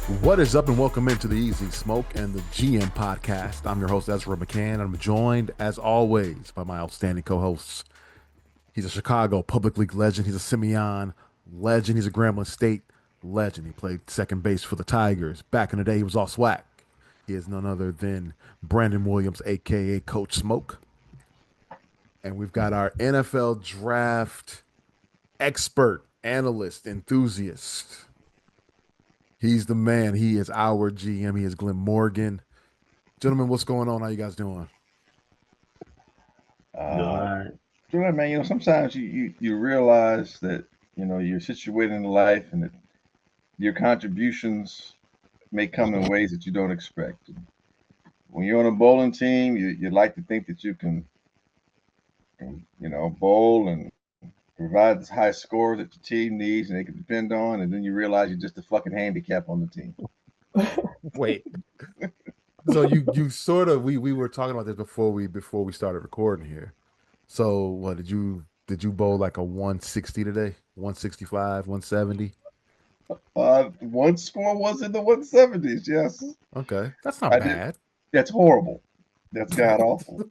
What is up, and welcome into the Easy Smoke and the GM podcast. I'm your host, Ezra McCann. I'm joined, as always, by my outstanding co-hosts. He's a Chicago Public League legend. He's a Simeon legend. He's a Grambling State legend. He played second base for the Tigers. Back in the day, he was all swag. He is none other than Brandon Williams, a.k.a. Coach Smoke. And we've got our NFL draft expert, analyst, enthusiast. He's the man. He is our GM. He is Glenn Morgan. Gentlemen, what's going on? How you guys doing? Good, man. Sometimes you realize that you're situated in life, and that your contributions may come in ways that you don't expect. When you're on a bowling team, you like to think that you can, bowl and provide the high score that your team needs and they can depend on, and then you realize you're just a fucking handicap on the team. Wait. So you sort of we were talking about this before we started recording here. So what did you bowl like a 160 today? 165, 170? One score was in the 170s. Yes, Okay. That's not I did. bad. That's horrible. That's god awful.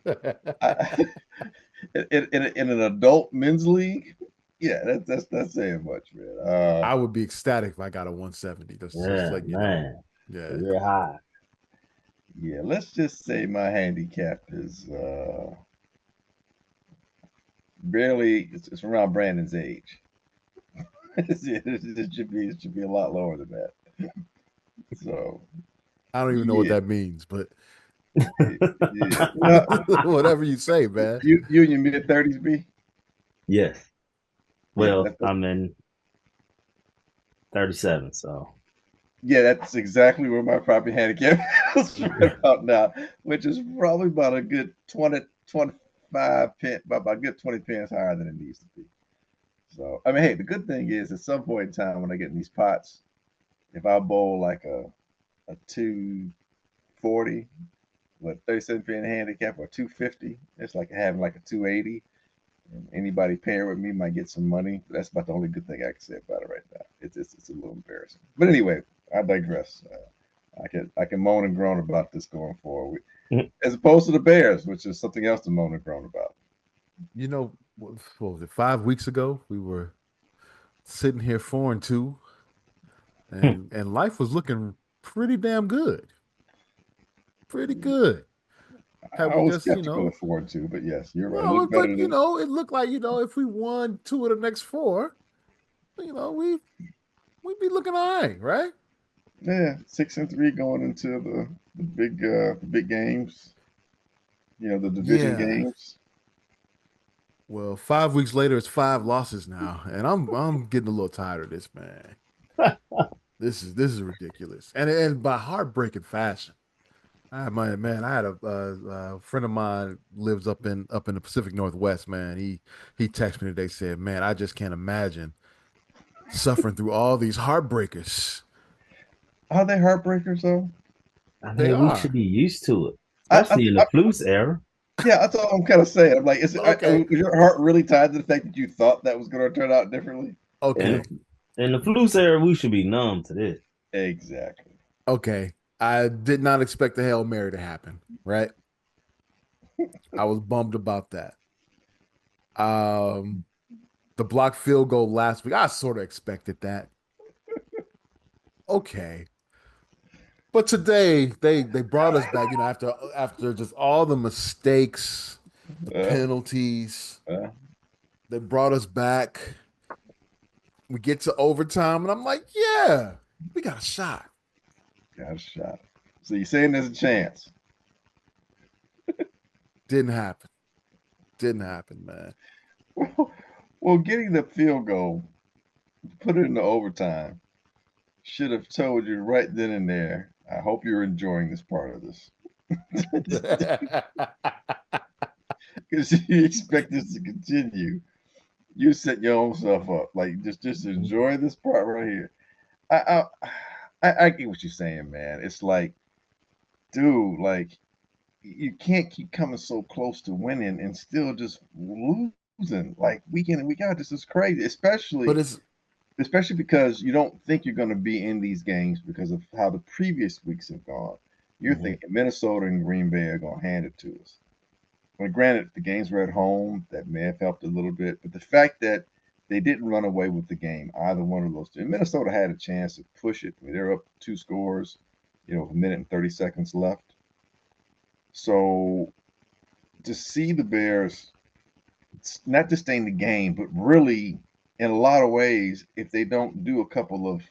In an adult men's league, yeah, that's saying much, man. I would be ecstatic if I got a 170. Just Yeah, like, man. Yeah. Real high. Yeah, let's just say my handicap is barely. It's around Brandon's age. It should be a lot lower than that. So I don't even know what that means, but yeah. Well, whatever you say, man. you in your mid-30s, B? Yes. Yeah, Well, I'm in 37, so. Yeah, that's exactly where my property handicap is right about now, which is probably about a good 20, 25 pin, about a good 20 pins higher than it needs to be. So, I mean, hey, the good thing is at some point in time when I get in these pots, if I bowl like a 240 with 37 pin handicap or 250, it's like having like a 280. And anybody pairing with me might get some money. That's about the only good thing I can say about it right now. It's a little embarrassing. But anyway, I digress. I can moan and groan about this going forward, as opposed to the Bears, which is something else to moan and groan about. What was it? 5 weeks ago, we were sitting here 4-2, and life was looking pretty damn good. Pretty good. Had I we was just, skeptical of 4-2, but yes, you're right. It well, looked better but than it looked like, if we won 2 of the next 4, we'd be looking all right? yeah, 6-3 going into the big games. The division Yeah. games. Well, 5 weeks later, it's 5 losses now, and I'm getting a little tired of this, man. This is ridiculous, and by heartbreaking fashion. I had a friend of mine lives up in the Pacific Northwest, man. He texted me today, said, "Man, I just can't imagine suffering through all these heartbreakers." Are they heartbreakers though? I They mean, we should are. be used to it, I, especially in the Flus era. Yeah, that's all I'm kind of saying. I'm like, Okay. was your heart really tied to the fact that you thought that was going to turn out differently? In Okay. in the Flus era, we should be numb to this. Exactly. Okay. I did not expect the Hail Mary to happen, right? I was bummed about that. Um, the blocked field goal last week, I sort of expected that. Okay. But today they brought us back, after just all the mistakes, the Uh, penalties, uh, they brought us back. We get to overtime, and I'm like, yeah, we got a shot. got a shot. So you're saying there's a chance? Didn't happen. Didn't happen, man. Well, getting the field goal, put it in the overtime, should have told you right then and there. I hope you're enjoying this part of this because you expect this to continue. You set your own self up. Like just enjoy this part right here. I I get what you're saying, man. It's like, dude, like you can't keep coming so close to winning and still just losing like week in and week out. This is crazy, but especially it's especially because you don't think you're going to be in these games because of how the previous weeks have gone. You're Mhm. thinking Minnesota and Green Bay are going to hand it to us. Well, granted, the games were at home. That may have helped a little bit. But the fact that they didn't run away with the game, either one of those two. And Minnesota had a chance to push it. I mean, they're up 2 scores, with a minute and 30 seconds left. So to see the Bears not just stay in the game, but really, in a lot of ways, if they don't do a couple of,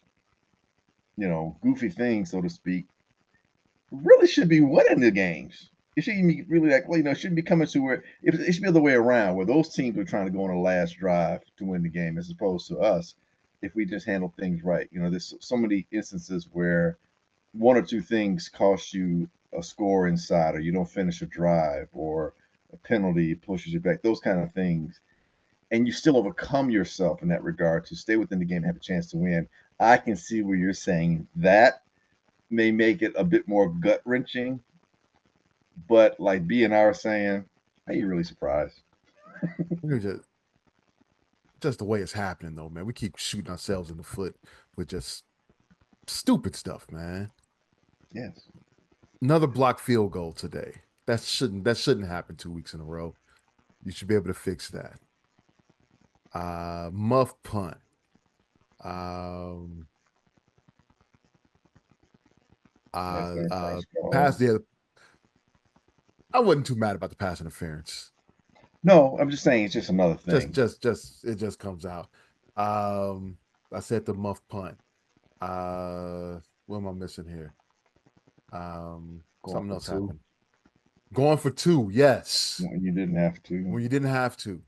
goofy things, so to speak, really should be winning the games. It shouldn't be really like, well, it shouldn't be coming to where it should be the other way around, where those teams are trying to go on a last drive to win the game, as opposed to us, if we just handle things right. There's so many instances where one or two things cost you a score inside, or you don't finish a drive, or a penalty pushes you back, those kind of things. And you still overcome yourself in that regard to stay within the game and have a chance to win. I can see where you're saying that may make it a bit more gut wrenching, but like B and I are saying, are you really surprised? We're just the way it's happening, though, man. We keep shooting ourselves in the foot with just stupid stuff, man. Yes. Another blocked field goal today. That shouldn't happen 2 weeks in a row. You should be able to fix that. Muff punt. Um, That's the uh, first call. pass the. I wasn't too mad about the pass interference. No, I'm just saying it's just another Just, thing. just, just, it just comes out. Um, I said the muff punt. What am I missing here? Going Something for else two. happened. Going for two, yes. When you didn't have to. When you didn't have to.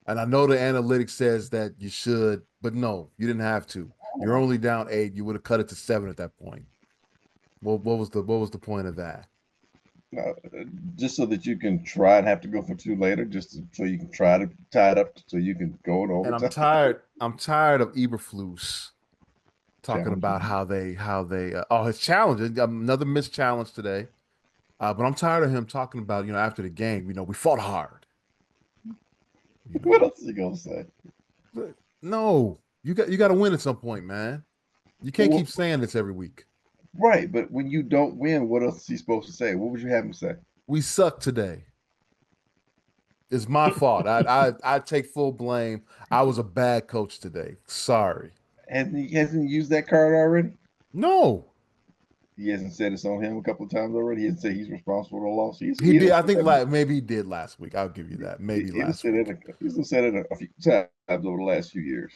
And I know the analytics says that you should, but no, you didn't have to. You're only down 8. You would have cut it to 7 at that point. What was the point of that? Uh, just so that you can try and have to go for two later, so you can try to tie it up so you can go in And I'm overtime. tired. I'm tired of Eberflus talking Challenge. about how they his challenge, another missed challenge today. But I'm tired of him talking about, after the game, we fought hard. You What know, else is he gonna say? But no, you got to win at some point, man. You can't Well, keep saying this every week. right, but when you don't win, what else is he supposed to say? What would you have him say? We suck today. It's my fault. I take full blame. I was a bad coach today. Sorry. Hasn't used that card already? No, He hasn't said it's on him a couple of times already. He hasn't said he's responsible for the loss. he He did. done I said think that. maybe he did last week. I'll give you that. Maybe He done last said week. it. He's done said it a few times over the last few years.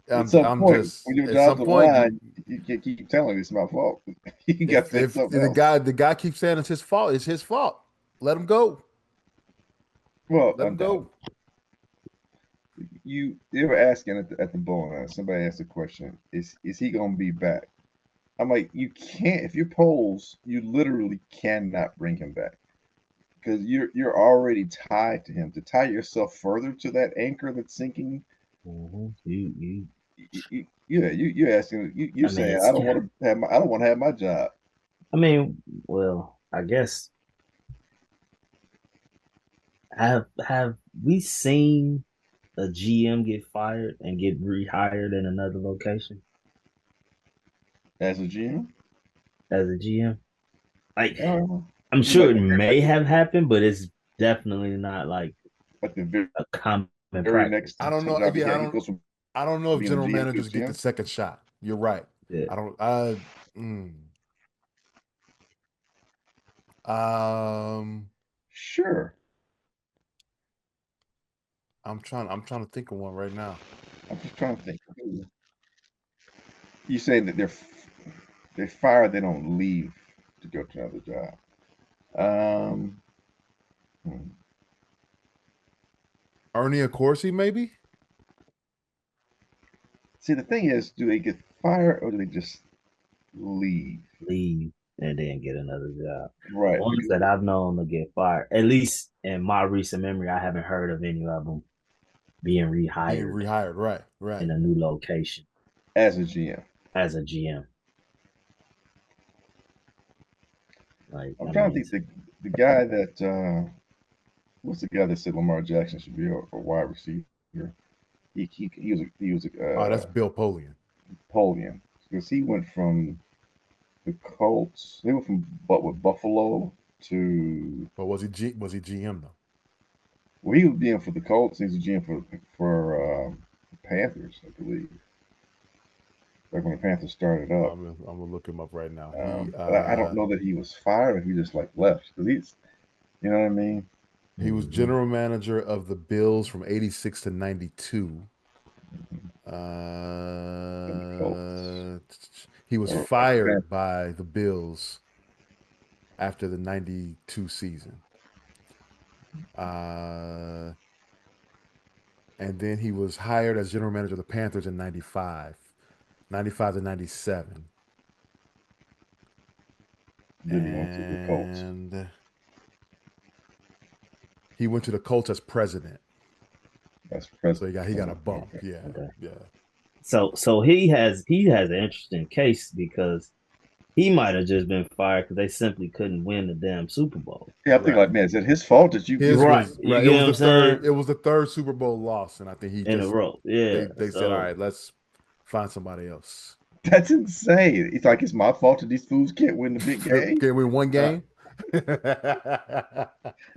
At some I'm point, when just your at some job's on the point line, you can't keep telling me it's my fault. You got to say if something the else. guy keeps saying it's his fault. Let him go. Well, Let him undoubtedly, go. they were asking at the bowling. Somebody asked a question: Is he going to be back? I'm like, you can't. If you're polls, you literally cannot bring him back because you're already tied to him. To tie yourself further to that anchor that's sinking, You. you're asking. You're I mean, saying it's. I don't want to have my job. I mean, well, I guess have we seen a GM get fired and get rehired in another location As a GM, as a GM? Like, uh, I'm you mean sure it may have happened, but it's definitely not like like the very, a common very practice. next I don't know. job he Yeah, had, he goes from I don't know if being a general GM to a managers get the GM. second shot. You're right. Yeah. I don't. Um, Sure, I'm trying to think of one right now. I'm just trying to think. You say that they're fired, they don't leave to go to another job. Um, hmm. Ernie Accorsi, maybe. See, the thing is, do they get fired or do they just leave? Leave and then get another job. The Right. ones that I've known to get fired, at least in my recent memory, I haven't heard of any of them being Being rehired rehired. Right. in Right. a new location As a GM, as a GM. Like, I'm I trying mean, to think the guy that what's the guy that said Lamar Jackson should be a wide receiver? He was Oh, that's Bill Polian. Napoleon, because he went from the Colts. They went from with Buffalo to, But was he GM though? well, he was GM for the Colts. He was a GM for the Panthers, I believe. Like when the Panthers started up. I'm gonna look him up right now. But I don't know that he was fired or he just like left, because you know what I mean. He was general manager of the Bills from 86 to 92. And the Colts He was or the fired Panthers. by the Bills after the 92 season. Uh, and then he was hired as general manager of the Panthers in 95, 95 to 97. Then he went to the Colts. And he went to the Colts as president. That's So president. he got a bump. Okay. Yeah. Okay. Yeah. So he has an interesting case because he might have just been fired because they simply couldn't win the damn Super Bowl. Yeah, I think Right. like, man, is it his fault that you His Right. was You right. get what I'm saying? It was the third Super Bowl loss, and I think he In a just row. Yeah. they said, all So right, let's find somebody else. That's insane. It's like it's my fault that these fools can't win the big game. Can we win one Uh, game? the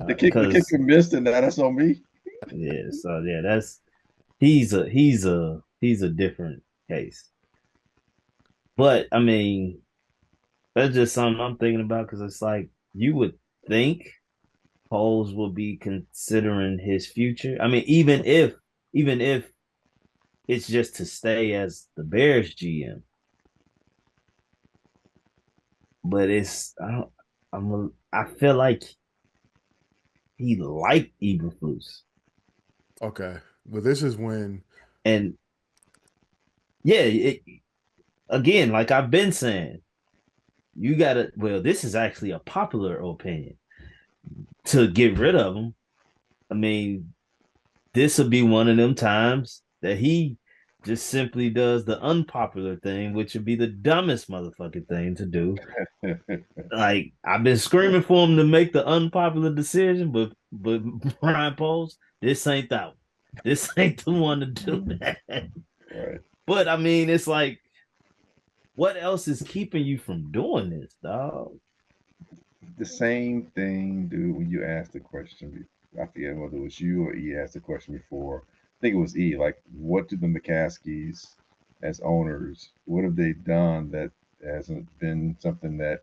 because kicker missed, and now that's on me. yeah, so yeah, that's he's a different case. But I mean, that's just something I'm thinking about because it's like you would think Poles will be considering his future. I mean, even if it's just to stay as the Bears GM, but I feel like he liked Eberflus, Okay. Well, this is when and yeah, again, like I've been saying, you gotta. Well, this is actually a popular opinion to get rid of him. I mean, this will be one of them times that he just simply does the unpopular thing, which would be the dumbest motherfucking thing to do. Like I've been screaming for him to make the unpopular decision, but Brian Poles, this ain't that one. This ain't the one to do that. Right. But I mean, it's like, what else is keeping you from doing this, dog? The same thing, dude. When you asked the question, I forget whether it was you or E asked the question before. I think it was E. Like, what do the McCaskies, as owners, what have they done that hasn't been something that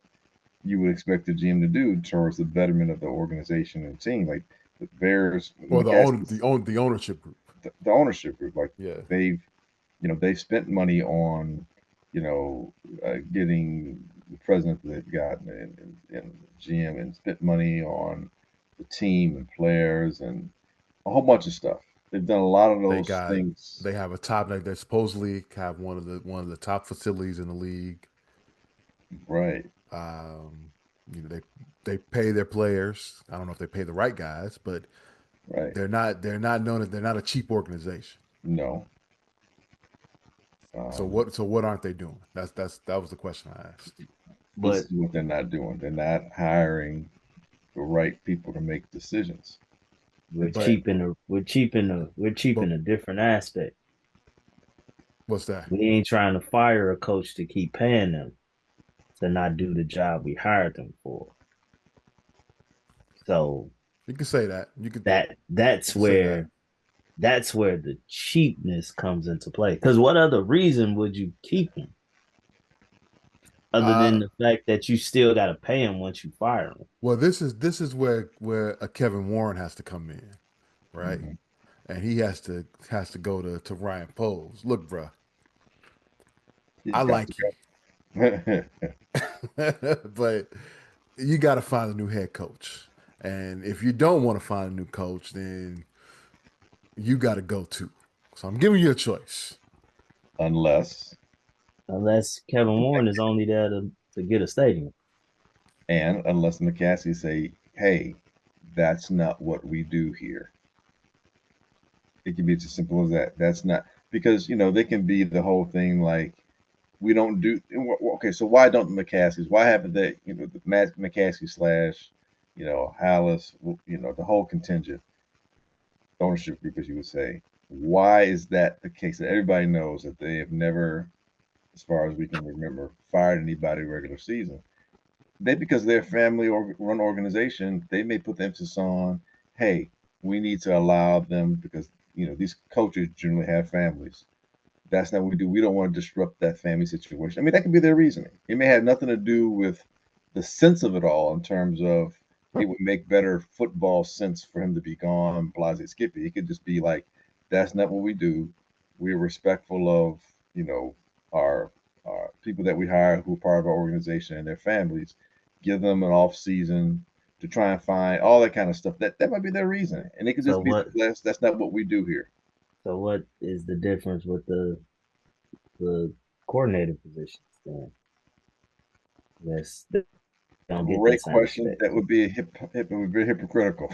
you would expect the GM to do towards the betterment of the organization and team? Like the Bears, or McCaskies, the ownership group. the ownership group, like Yeah. they've spent money on, getting the president that they've gotten and GM, and spent money on the team and players and a whole bunch of stuff. They've done a lot of those things. They have a top, like they supposedly have one of the top facilities in the league. Right. They pay their players. I don't know if they pay the right guys, but Right. they're not known as, they're not a cheap organization. No. So what aren't they doing? That was the question I asked. This But is what they're not doing. They're not hiring the right people to make decisions. we're But- cheaping a different aspect. What's that? We ain't trying to fire a coach to keep paying them to not do the job we hired them for. So You can say that. You could that's say where the cheapness comes into play. Because what other reason would you keep him other than the fact that you still got to pay him once you fire him? Well, this is where a Kevin Warren has to come in, right? Mhm. And he has to go to Ryan Poles. Look, bro, He's I got like to you, go. but you got to find a new head coach. And if you don't want to find a new coach, then you got to go too. So I'm giving you a choice. Unless Kevin Warren is only there to get a stadium. unless McCaskey say, "Hey, that's not what we do here." It can be as simple as that. That's not, because they can be the whole thing like, we don't do. Okay, so why don't the McCaskies? Why haven't they? The Matt McCaskey slash, Hallis, the whole contingent, ownership group, as you would say, Why is that the case? That everybody knows that they have never, as far as we can remember, fired anybody regular season. They, because they're a family or run organization, they may put the emphasis on, hey, we need to allow them because these coaches generally have families. That's not what we do. We don't want to disrupt that family situation. I mean, that could be their reasoning. It may have nothing to do with the sense of it all in terms of it would make better football sense for him to be gone, Blase Skippy. It could just be like, that's not what we do. We're respectful of, you know, our, our people that we hire who are part of our organization and their families. Give them an off season to try and find all that kind of stuff. That might be their reason. And it could So just be what? that's not what we do here. So what is the difference with the coordinator positions then? Yes, they don't get that Great same question. respect. That would be it would be hypocritical.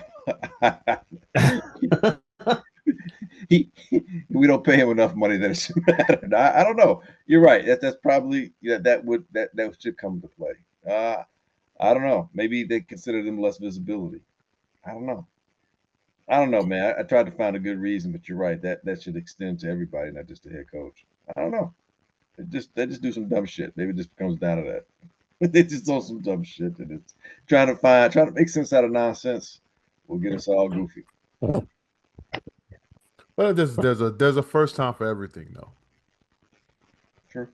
We don't pay him enough money that it should matter. I don't know. You're right. That's probably that should come to play. I don't know. Maybe they consider them less visibility. I don't know. I don't know, man. I tried to find a good reason, but you're right. That should extend to everybody, not just the head coach. I don't know. They just do some dumb shit. Maybe it just comes down to that. They just do some dumb shit, and it's trying to make sense out of nonsense will get us all goofy. But there's a first time for everything though. Sure.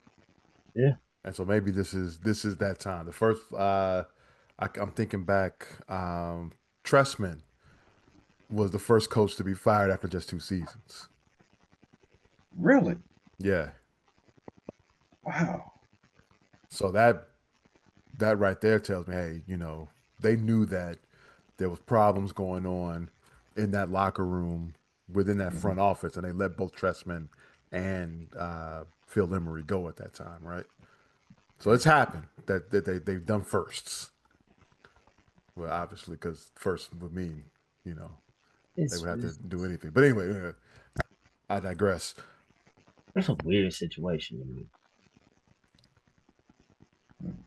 Yeah. And so maybe this is that time. The first I'm thinking back, Tressman was the first coach to be fired after just 2 seasons. Really? Yeah. Wow. So that right there tells me, hey, they knew that there was problems going on in that locker room within that Mhm. front office, and they let both Tressman and Phil Emery go at that time, right? So it's happened that they've done firsts. Well, obviously, because first would mean, you know, they It's, would have to it's do anything. But anyway, I digress. it's a weird situation to me.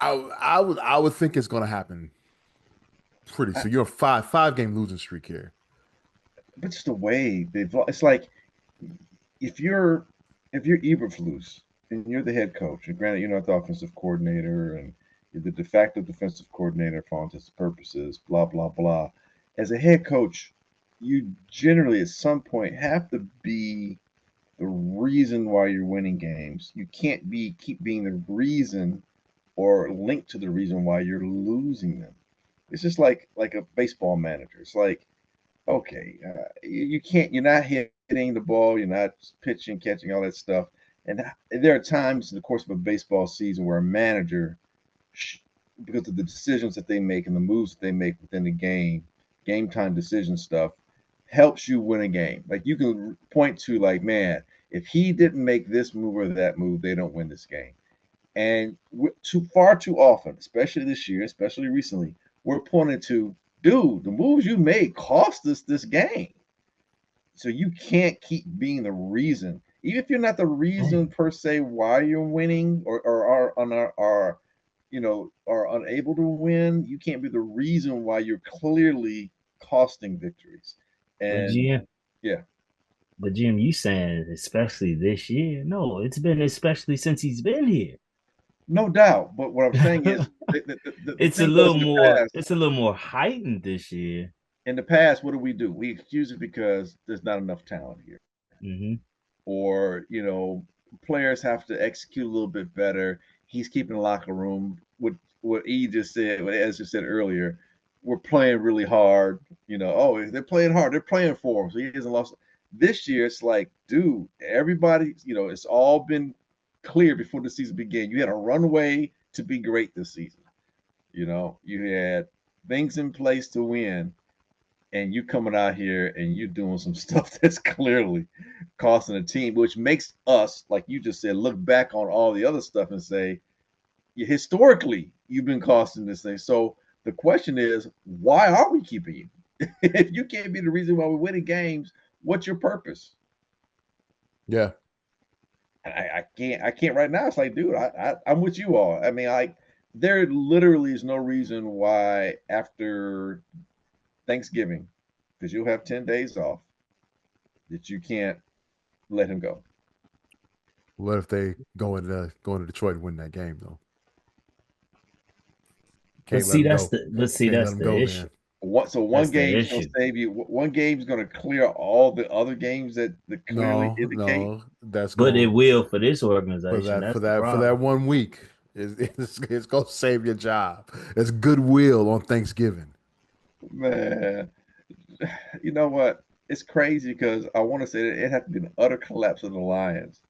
I would think it's going to happen pretty I, soon. You're a five game losing streak here. but just the way it's like if you're Eberflus and you're the head coach, and granted you're not the offensive coordinator and you're the de facto defensive coordinator for all intents and purposes, blah blah blah. As a head coach, you generally at some point have to be the reason why you're winning games. You can't keep being the reason or linked to the reason why you're losing them. It's just like a baseball manager. It's like, okay, you can't. You're not hitting the ball. You're not pitching, catching, all that stuff. And there are times in the course of a baseball season where a manager, because of the decisions that they make and the moves that they make within the game time decision stuff, helps you win a game. Like you can point to, like, man, if he didn't make this move or that move, they don't win this game. And far too often, especially this year, especially recently, we're pointing to, dude, the moves you made cost us this game. So you can't keep being the reason, even if you're not the reason Man, per se why you're winning or are unable to win. You can't be the reason why you're clearly costing victories. but And GM, yeah, but Jim, you saying especially this year? No, it's been especially since he's been here. no doubt. But what I'm saying is the It's a thing was little in the more. past. It's a little more heightened this year. In the past, what do? We excuse it because there's not enough talent here, Hmm. or players have to execute a little bit better. He's keeping the locker room. What E just said, what as just said earlier, we're playing really hard. Oh, they're playing hard. They're playing for him, so he hasn't lost. This year, it's like, dude, everybody, it's all been clear before the season began. You had a runway to be great this season. You had things in place to win, and you coming out here and you doing some stuff that's clearly costing a team, which makes us, like you just said, look back on all the other stuff and say, historically, you've been costing this thing. So the question is, why are we keeping you? If you can't be the reason why we're winning games, what's your purpose? Yeah. I can't right now. It's like, dude, I'm with you all. I mean, like, there literally is no reason why after Thanksgiving, because you'll have 10 days off, that you can't. let him go. What if they go into Detroit and win that game though? But Can't let see, him that's go. that's the issue. Then. So one That's the game's gonna issue. save you. One game's gonna clear all the other games that clearly No, indicate. no, that's But it going will for this for organization. that That's for the that for that problem. 1 week. It's gonna save your job. It's goodwill on Thanksgiving. Man, you know what? It's crazy because I want to say that it had to be an utter collapse of the Lions,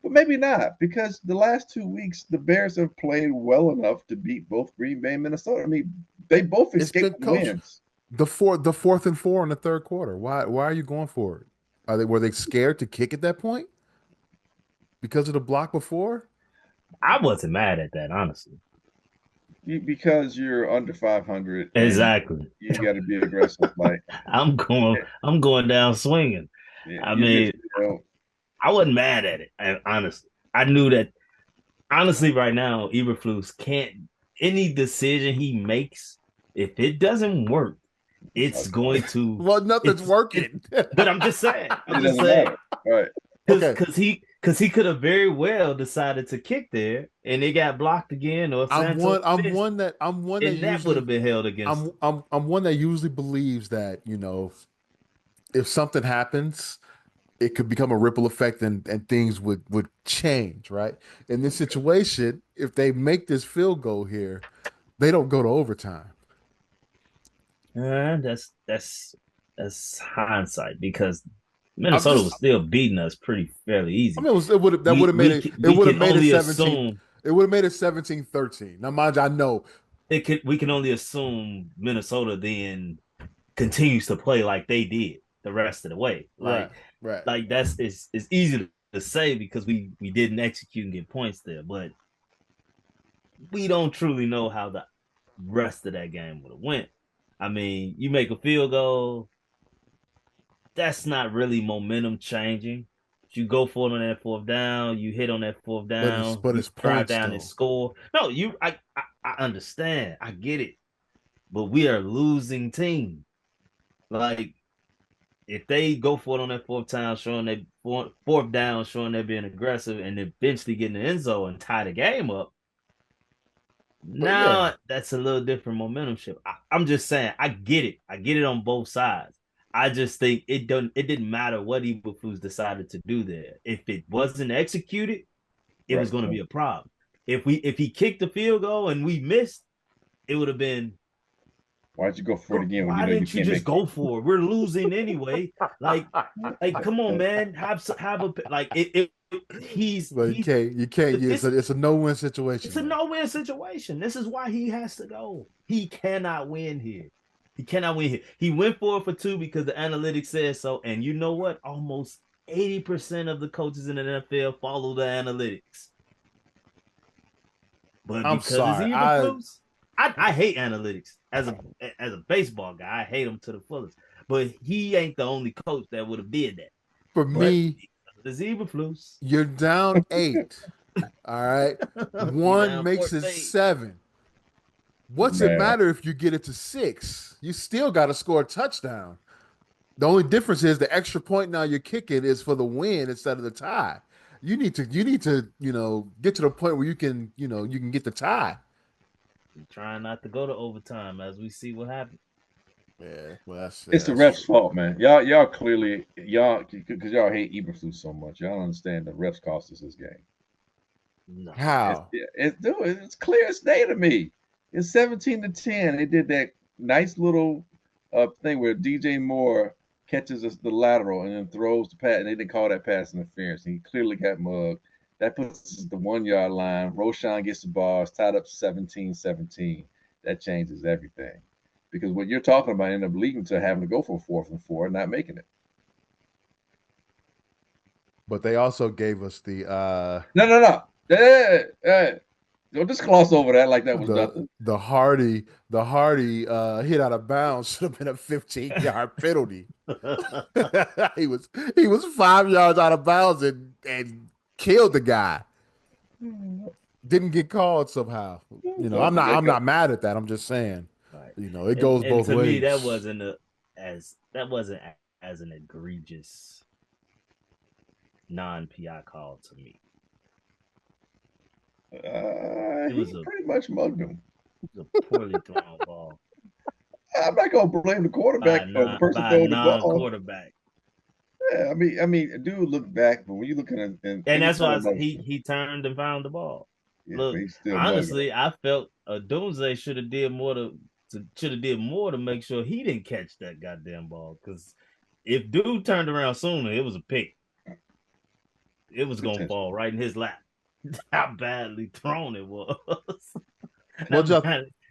but maybe not because the last 2 weeks the Bears have played well enough to beat both Green Bay and Minnesota. I mean, they both It's been escaped with coach wins. the fourth and four in the third quarter. Why are you going for it? Were they scared to kick at that point because of the block before? I wasn't mad at that, honestly. Because you're under 500 and Exactly. you got to be aggressive. Like I'm going down swinging. I you mean, just, you know, I wasn't mad at it. Honestly, I knew that. Honestly, right now, Eberflus can't. Any decision he makes, if it doesn't work, it's going to. Well, nothing's It's. working. But I'm just saying. I'm it just doesn't saying matter, right? because Okay, because he could have very well decided to kick there, and it got blocked again, or Santos missed, I'm one that and that would usually have been held against him. I'm one that usually believes that, if something happens, it could become a ripple effect and things would change, right? In this situation, if they make this field goal here, they don't go to overtime. That's hindsight because I'm Minnesota was just still beating us pretty fairly I easy. mean it would have that would We have made we it it we would have can made it only 17 assume it would have made it 17-13. Now mind you, I know we can only assume Minnesota then continues to play like they did the rest of the way. right, right. That's it's easy to say because we didn't execute and get points there, but we don't truly know how the rest of that game would have went. I mean, you make a field goal, that's not really momentum changing. You go for it on that fourth down, you hit on that fourth down, But you it's drive points down and though. score. No, I understand. I get it. But we are losing team. Like if they go for it on that fourth down, showing they fourth down, showing they're being aggressive, and eventually get in the end zone and tie the game up, But yeah, now that's a little different momentum shift. I'm just saying, I get it. I get it on both sides. I just think it didn't matter what Eberflus decided to do there. If it wasn't executed, it was Right. going to be a problem. If he kicked the field goal and we missed, it would have been, Why'd you go for it bro, again when you why know you didn't you can't just make it? go for it? We're losing anyway. Like come on, man. Have a like but you can't. It's a no-win it's situation a though. no-win situation. This is why he has to go. He cannot win here. He cannot win here. He went 4 for 2 because the analytics says so. And you know what? Almost 80% of the coaches in the NFL follow the analytics. But I'm because it's sorry. Eberflus, I hate analytics as a baseball guy. I hate them to the fullest. But he ain't the only coach that would have did that. For But me, it's Eberflus. you're down 8. All right. He One down makes it 14. 7. What's it Man, matter if you get it to 6? You still got to score a touchdown. The only difference is the extra point now you're kicking is for the win instead of the tie. You need to get to the point where you can get the tie. I'm trying not to go to overtime as we see what happens. Yeah, well it's the that's refs' true. fault, man. Y'all clearly because y'all hate Eberflus so much. Y'all don't understand the refs cost us this game. No. How? It's clear as day to me. It's 17-10. They did that nice little thing where DJ Moore catches us the lateral and then throws the pass, and they didn't call that pass interference. And he clearly got mugged. That puts us at the 1 yard line. Roshan gets the ball. It's tied up 17-17. That changes everything. Because what you're talking about ended up leading to having to go for 4th and 4 and not making it. But they also gave us No. Hey. Don't just gloss over that like that was nothing. the Hardy hit out of bounds should have been a 15-yard penalty. he was he was 5 yards out of bounds and killed the guy. Didn't get called somehow. Well, I'm not mad at that. I'm just saying, Right. it goes And both to me ways. that wasn't as an egregious non-PI call to me. He pretty much mugged him. It was a poorly thrown ball I'm not gonna blame the quarterback or the person by a throwing the ball. non-quarterback. Yeah, I mean, dude, look back, but when you look at it, and And he that's why still mugged him. he turned and found the ball. Yeah, but Look, he still mugged him. honestly, I felt Doomsday should have did more to make sure he didn't catch that goddamn ball. Because if dude turned around sooner, it was a pick. It was gonna fall right in his lap. How badly thrown it was.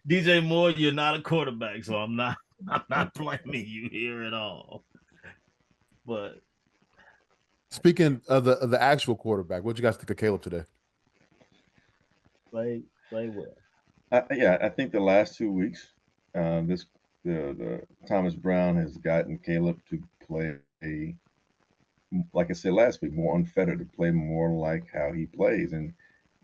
DJ Moore, you're not a quarterback, so I'm not blaming you here at all. But speaking of the actual quarterback, what you guys think of Caleb today? play well. I think the last 2 weeks, the Thomas Brown has gotten Caleb to play like I said last week, more unfettered, to play more like how he plays. And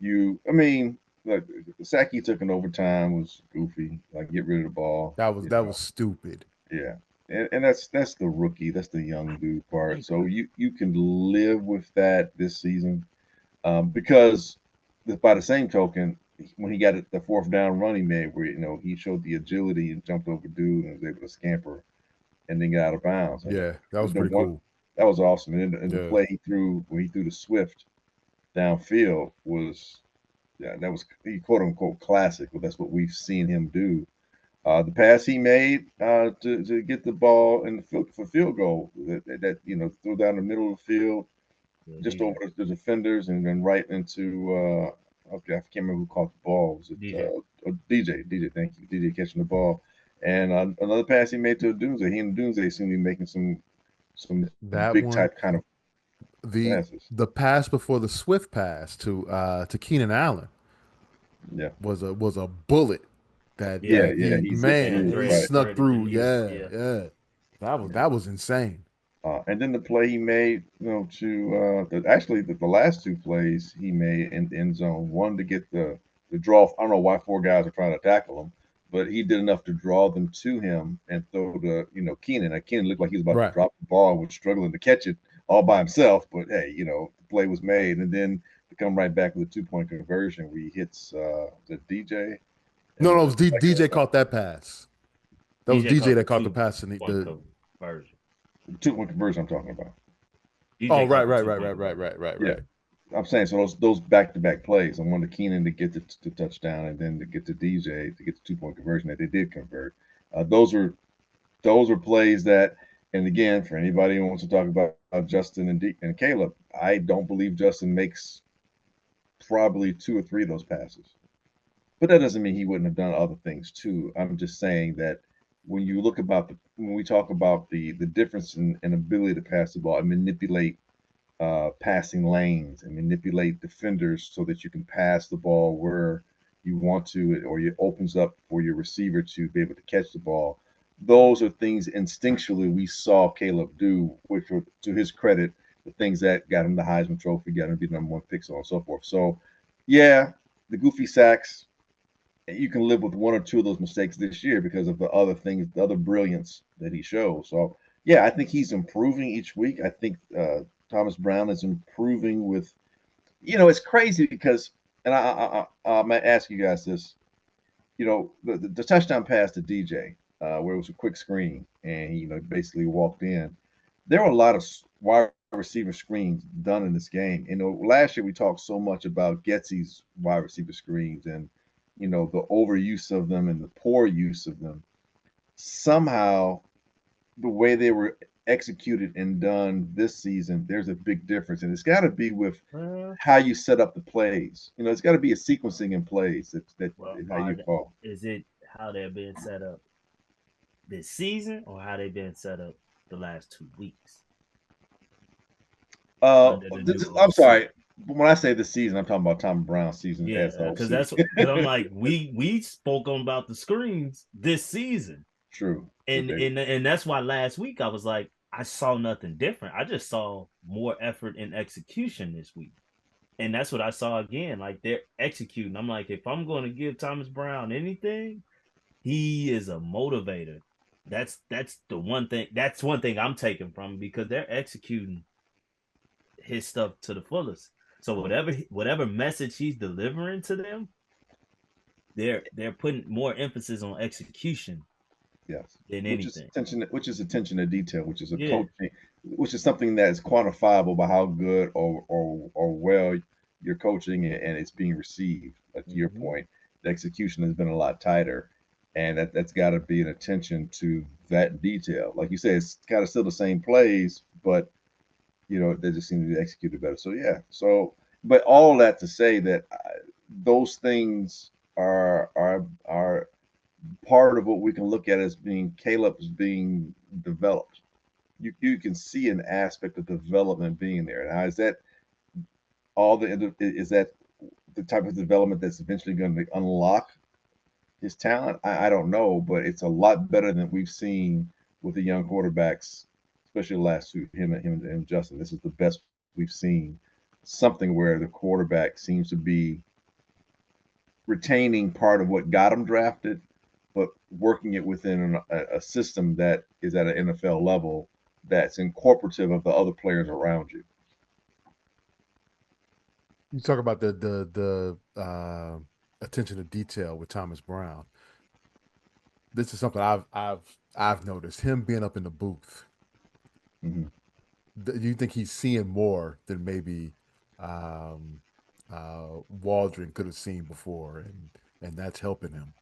I mean, like the sack he took in overtime was goofy. Like get rid of the ball. That was stupid. Yeah. And that's the rookie, that's the young dude part. So you can live with that this season, because by the same token, when he got the fourth down run he made, where he showed the agility and jumped over dude and was able to scamper and then get out of bounds. And Yeah, that was pretty cool. That was awesome. And the Yeah. play he threw when he threw the Swift downfield was, that was, he quote unquote classic. But that's what we've seen him do. The pass he made to get the ball in the field for field goal, that throw down the middle of the field, just over the defenders, and then right into okay, I can't remember who caught the ball. Was it DJ? DJ, thank you. DJ catching the ball, and another pass he made to Doomsday. He and Doomsday seem to be making some That big one, type kind of passes. The pass before the Swift pass to Keenan Allen, Yeah, was a bullet that he snuck through. Yeah. That was insane. And then the play he made, to the last two plays he made in the end zone. One to get the draw. I don't know why four guys are trying to tackle him, but he did enough to draw them to him and throw to Keenan. And Keenan looked like he was about to drop the ball, was struggling to catch it all by himself. But hey, the play was made, and then to come right back with a 2-point conversion where he hits the DJ. No, it was DJ caught that pass. That was DJ that caught the pass in the conversion. 2-point conversion I'm talking about. DJ right. Yeah. I'm saying, so those back-to-back plays. I wanted Keenan to get the touchdown and then to get to DJ to get the 2-point conversion that they did convert. Those were plays that, and again, for anybody who wants to talk about Justin and Caleb, I don't believe Justin makes probably 2 or 3 of those passes. But that doesn't mean he wouldn't have done other things too. I'm just saying that when you look when we talk about the difference in ability to pass the ball and manipulate passing lanes and manipulate defenders so that you can pass the ball where you want to, or it opens up for your receiver to be able to catch the ball. Those are things instinctually we saw Caleb do, which were, to his credit, the things that got him the Heisman Trophy, got him to be the #1 pick, so on and so forth. So, yeah, the goofy sacks, you can live with 1 or 2 of those mistakes this year because of the other things, the other brilliance that he shows. So, yeah, I think he's improving each week. I think Thomas Brown is improving with, it's crazy because, and I might ask you guys this, the touchdown pass to DJ, where it was a quick screen and he, basically walked in. There were a lot of wide receiver screens done in this game. Last year we talked so much about Getsy's wide receiver screens and, the overuse of them and the poor use of them. Somehow, the way they were executed and done this season, there's a big difference. And it's got to be with how you set up the plays. It's got to be a sequencing in plays how you call. Is it how they're being set up this season or how they've been set up the last 2 weeks? I'm sorry. When I say this season, I'm talking about Tom Brown's season. Yeah, because I'm like, we spoke about the screens this season. True. And that's why last week I was like, I saw nothing different. I just saw more effort in execution this week. And that's what I saw again. Like, they're executing. I'm like, if I'm going to give Thomas Brown anything, he is a motivator. That's the one thing. That's one thing I'm taking from him because they're executing his stuff to the fullest. So whatever message he's delivering to them, they're putting more emphasis on execution Yes, than which is anything. attention to detail, which is a Yeah. coaching, which is something that is quantifiable by how good or well you're coaching and it's being received. Like to your Mm-hmm. point, the execution has been a lot tighter, and that's got to be an attention to that detail. Like you said, it's kind of still the same plays, but they just seem to be executed better. So yeah, but all that to say that those things are part of what we can look at as being Caleb's being developed. You can see an aspect of development being there. Now, is that is that the type of development that's eventually going to unlock his talent? I don't know, but it's a lot better than we've seen with the young quarterbacks, especially the last two, him and Justin. This is the best we've seen. Something where the quarterback seems to be retaining part of what got him drafted, but working it within a system that is at an NFL level that's incorporative of the other players around you. You talk about the attention to detail with Thomas Brown. This is something I've noticed him being up in the booth. Mm-hmm. Do you think he's seeing more than maybe um, Waldron could have seen before, and that's helping him?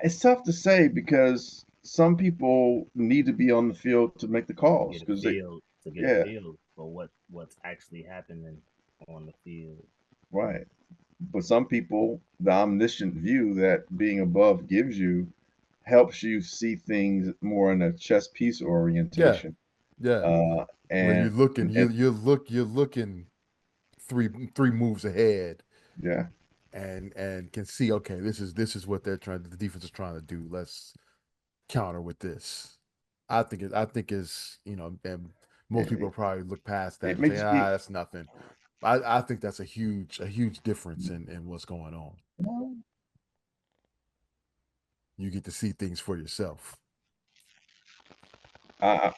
It's tough to say because some people need to be on the field to make the calls Get a because feel yeah, for what's actually happening on the field. right. But some people, the omniscient view that being above gives you helps you see things more in a chess piece Yeah, orientation. yeah. Where And, and you're looking three moves ahead yeah, and can see, okay, this is what the defense is trying to do. Let's counter with this. I think is, and most people it, probably look past that it and say, makes you. that's nothing. I think that's a huge difference in what's going on. You get to see things for yourself. I,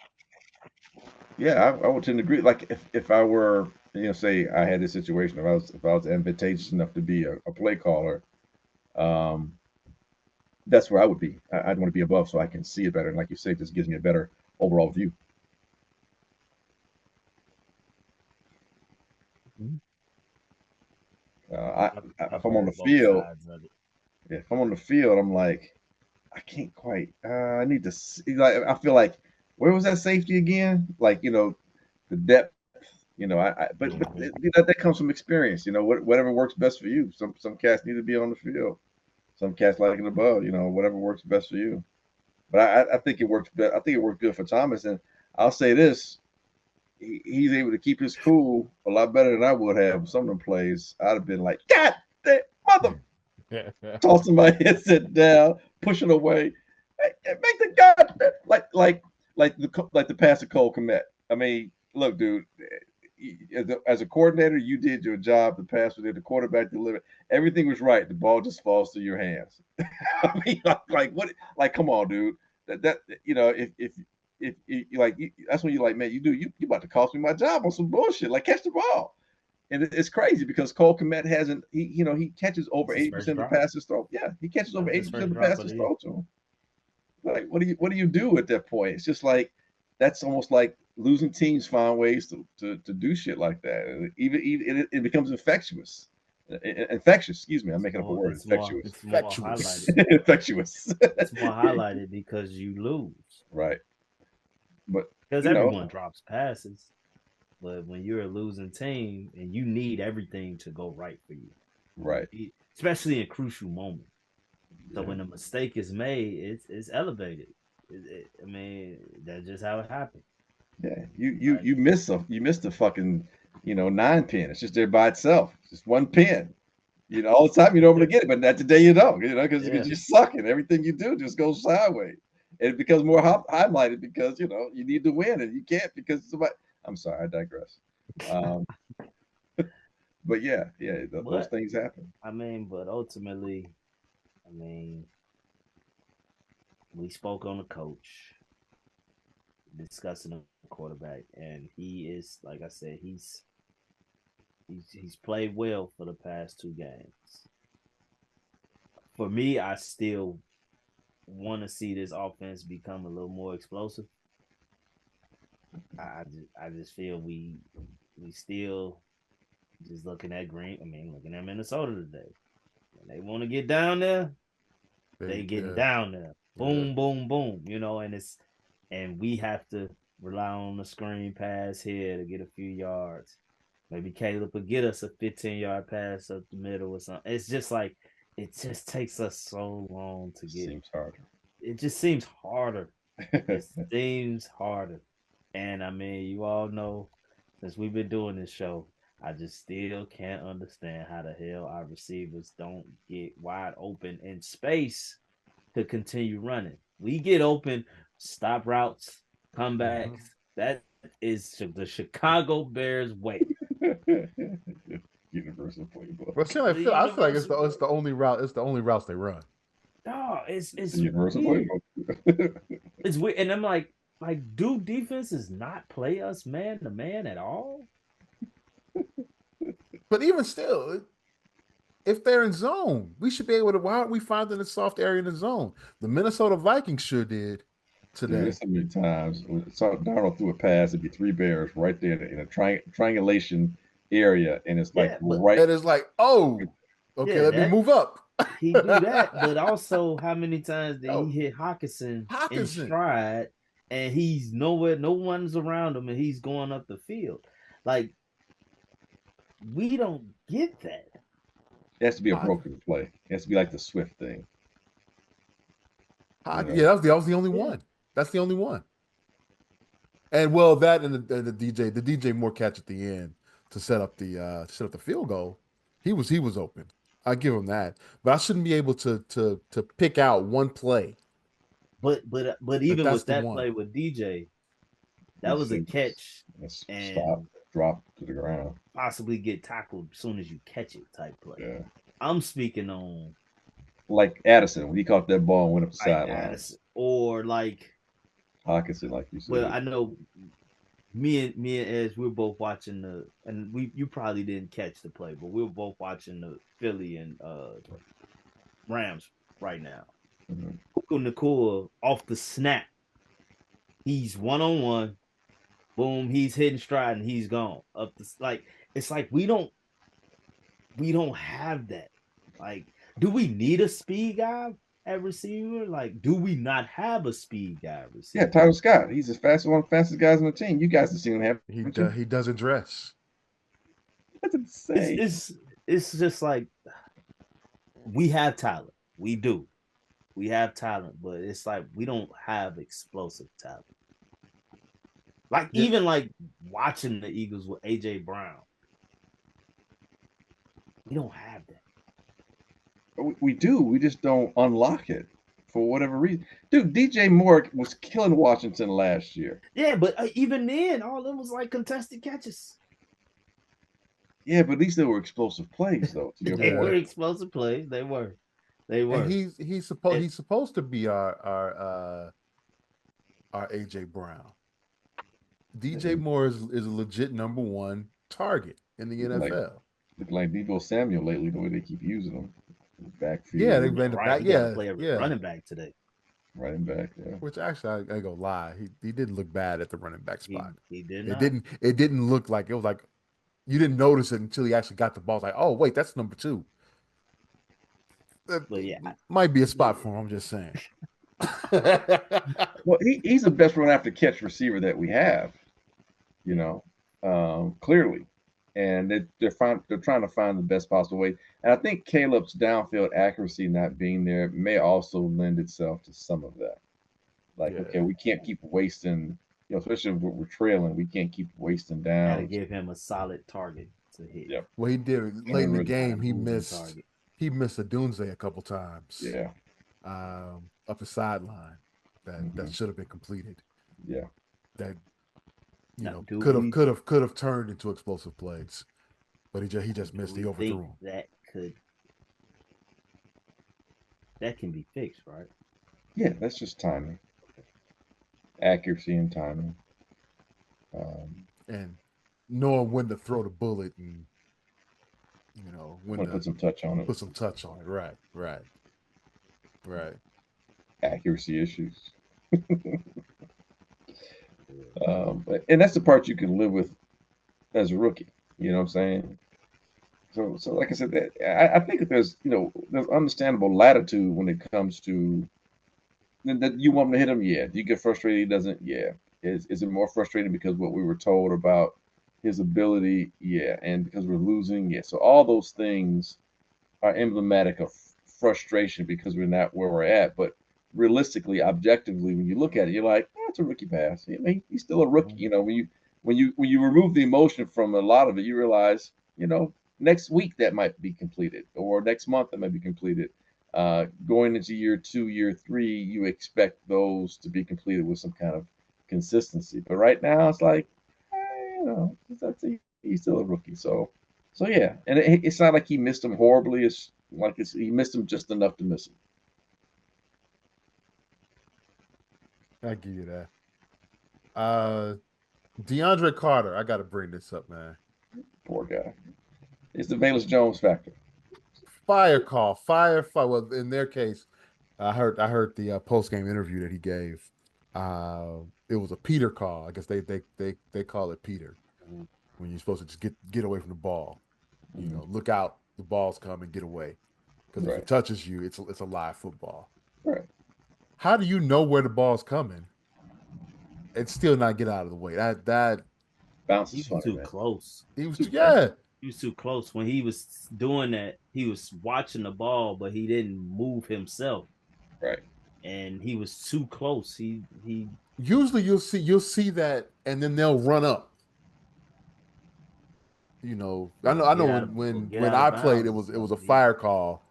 Yeah, I would tend to agree. Like if I were, say I had this situation, if I was advantageous enough to be a play caller, um, that's where I would be. I'd want to be above so I can see it better. And like you say, it just gives me a better overall view. Mhm. If I've I'm on the heard both field, sides of it. yeah, if I'm on the field, I'm like, I can't quite. I need to see. Like I feel like, where was that safety again? Like the depth. But Mm-hmm. that comes from experience. Whatever works best for you. Some cats need to be on the field. Some cats like it above. Whatever works best for you. But I think it works. I think it worked good for Thomas. And I'll say this: he's able to keep his cool a lot better than I would have. Some of them plays, I'd have been like, God, damn, mother, tossing my headset down, pushing away. Hey, make the god like the pass of Cole Komet. I mean, look, dude. As a coordinator, you did your job. The pass was there. The quarterback delivered. Everything was right. The ball just falls through your hands. I mean, like what? Like, come on, dude. That if like that's when you like, man, you about to cost me my job on some bullshit. Like, catch the ball. And it's crazy because Cole Komet hasn't. He catches over It's his 80% first of the drop. passes thrown. Yeah, he catches That over was his 80% first of the drop of passes the year. thrown to him. Like, what do you do at that point? It's just like that's almost like losing teams find ways to do shit like that. And even it becomes infectious. Infectious, excuse me, I'm making up a word. Infectious. It's more highlighted. Infectious. Infectious. It's more highlighted because you lose. Right. But Because you know, everyone drops passes. But when you're a losing team and you need everything to go right for you, right. especially in crucial moments. So Yeah. when a mistake is made, it's elevated. I mean, that's just how it happens. Yeah. You you Like, you miss a fucking 9 pin. It's just there by itself. It's just one pin. All the time you don't really get it, but not today you don't, because yeah, you suck and everything you do just goes sideways. And it becomes more highlighted because you need to win and you can't because somebody. I'm sorry, I digress. Um, but yeah, those but things happen. I mean, but ultimately, I mean, we spoke on the coach. discussing a quarterback, and he is, like I said, he's played well for the past 2 games. For me, I still want to see this offense become a little more explosive. I just feel we still just looking at Green. I mean, looking at Minnesota today. When they want to get down there, they getting down there. Boom, boom, boom. And we have to rely on the screen pass here to get a few yards. Maybe Caleb will get us a 15-yard pass up the middle or something. It's just like it just takes us so long to get. Seems harder. It just seems harder. It seems harder. And I mean, you all know, since we've been doing this show, I just still can't understand how the hell our receivers don't get wide open in space to continue running. We get open, stop routes, comebacks. That is the Chicago Bears way. Universal playbook. Well, see, I feel like it's the only route. It's the only routes they run. No, it's universal weird. playbook. It's weird, and I'm like, do defenses not play us man to man at all? But even still, if they're in zone, we should be able to. Why aren't we finding a soft area in the zone? The Minnesota Vikings sure did today. There's so many times Darnold threw a pass, it'd be 3 Bears right there in a triangulation area, and it's like right. And it's like, oh, okay, let me move up. He do that, but also how many times did he hit Hawkinson in stride, and he's nowhere, no one's around him, and he's going up the field? Like, we don't get that. It has to be a broken play. It has to be like the Swift thing. Yeah, that was the only one. That's the only one. And well, that and the DJ Moore catch at the end to set up the field goal. He was open. I give him that, but I shouldn't be able to pick out one play. But even with that play with DJ, that was a catch and drop to the ground, possibly get tackled as soon as you catch it type play. Yeah. I'm speaking on like Addison when he caught that ball and went up the sideline, or like Hawkinson, like you said. Well, I know me and Ed, we're both watching you probably didn't catch the play, but we're both watching the Philly and Rams right now. Puka Nacua off the snap, he's 1-on-1, boom, he's hitting stride and he's gone up the it's like we don't have that. Like, do we need a speed guy at receiver? Like, do we not have a speed guy at receiver? Yeah, Tyler Scott. He's one of the fastest guys on the team. You guys have seen him have. He doesn't dress. That's insane. It's just like we have talent. We do. We have talent, but it's like we don't have explosive talent. Like even like watching the Eagles with AJ Brown, we don't have that. We do. We just don't unlock it for whatever reason. Dude, DJ Moore was killing Washington last year. Yeah, but even then, all of them was like contested catches. Yeah, but at least they were explosive plays, though. They were explosive plays. They were. And he's supposed to be our AJ Brown. DJ Moore is a legit number one target in the NFL. Look like Deebo Samuel lately, the way they keep using him. Backfield. Yeah, they ran the back. Running back today. Running back, yeah. Which actually, I ain't gonna lie, he didn't look bad at the running back spot. He did not. It didn't look like it was like you didn't notice it until he actually got the ball. It's like, oh wait, that's number 2. But yeah, might be a spot for him. I'm just saying. Well, he's the best run after catch receiver that we have. Clearly. And they're trying to find the best possible way. And I think Caleb's downfield accuracy not being there may also lend itself to some of that. Okay, we can't keep wasting, especially if we're trailing, we can't keep wasting down. Gotta give him a solid target to hit. Yep. Well, he did late in the game. He missed a Dunze a couple times. Yeah. Up the sideline that should have been completed. Yeah. That could have turned into explosive plays, but he just missed. He overthrew him. That can be fixed, right? Yeah, that's just timing. accuracy and timing. and knowing when to throw the bullet and when Want to to put some touch on it. put some touch on it. Right, right, right. Accuracy issues. And that's the part you can live with as a rookie. You know what I'm saying? So like I said, I think that there's understandable latitude when it comes to that you want him to hit him. Yeah. Do you get frustrated? He doesn't. Yeah. Is it more frustrating because what we were told about his ability? Yeah. And because we're losing? Yeah. So all those things are emblematic of frustration because we're not where we're at. But realistically, objectively, when you look at it, you're like, it's a rookie pass. I mean, he's still a rookie. You know, when you remove the emotion from a lot of it, you realize, next week that might be completed, or next month that might be completed. Going into year 2, year 3, you expect those to be completed with some kind of consistency. But right now, it's like, he's still a rookie. So yeah, and it's not like he missed him horribly. It's like he missed him just enough to miss him. I give you that. DeAndre Carter, I got to bring this up, man. Poor guy. It's the Valus Jones factor. Fire call, fire. Well, in their case, I heard the post game interview that he gave. It was a Peter call. I guess they call it Peter when you're supposed to just get away from the ball. Look out, the ball's coming, get away. Because if Right. it touches you, it's a live football. Right. How do you know where the ball's coming and still not get out of the way? That Bounce He is was funny, too man. close. he was Too close. yeah. He was too close when he was doing that. He was watching the ball, but he didn't move himself, Right. and he was too close. He Usually you'll see that and then they'll run up. I know when Out of I played bounds it or was it was a something. fire call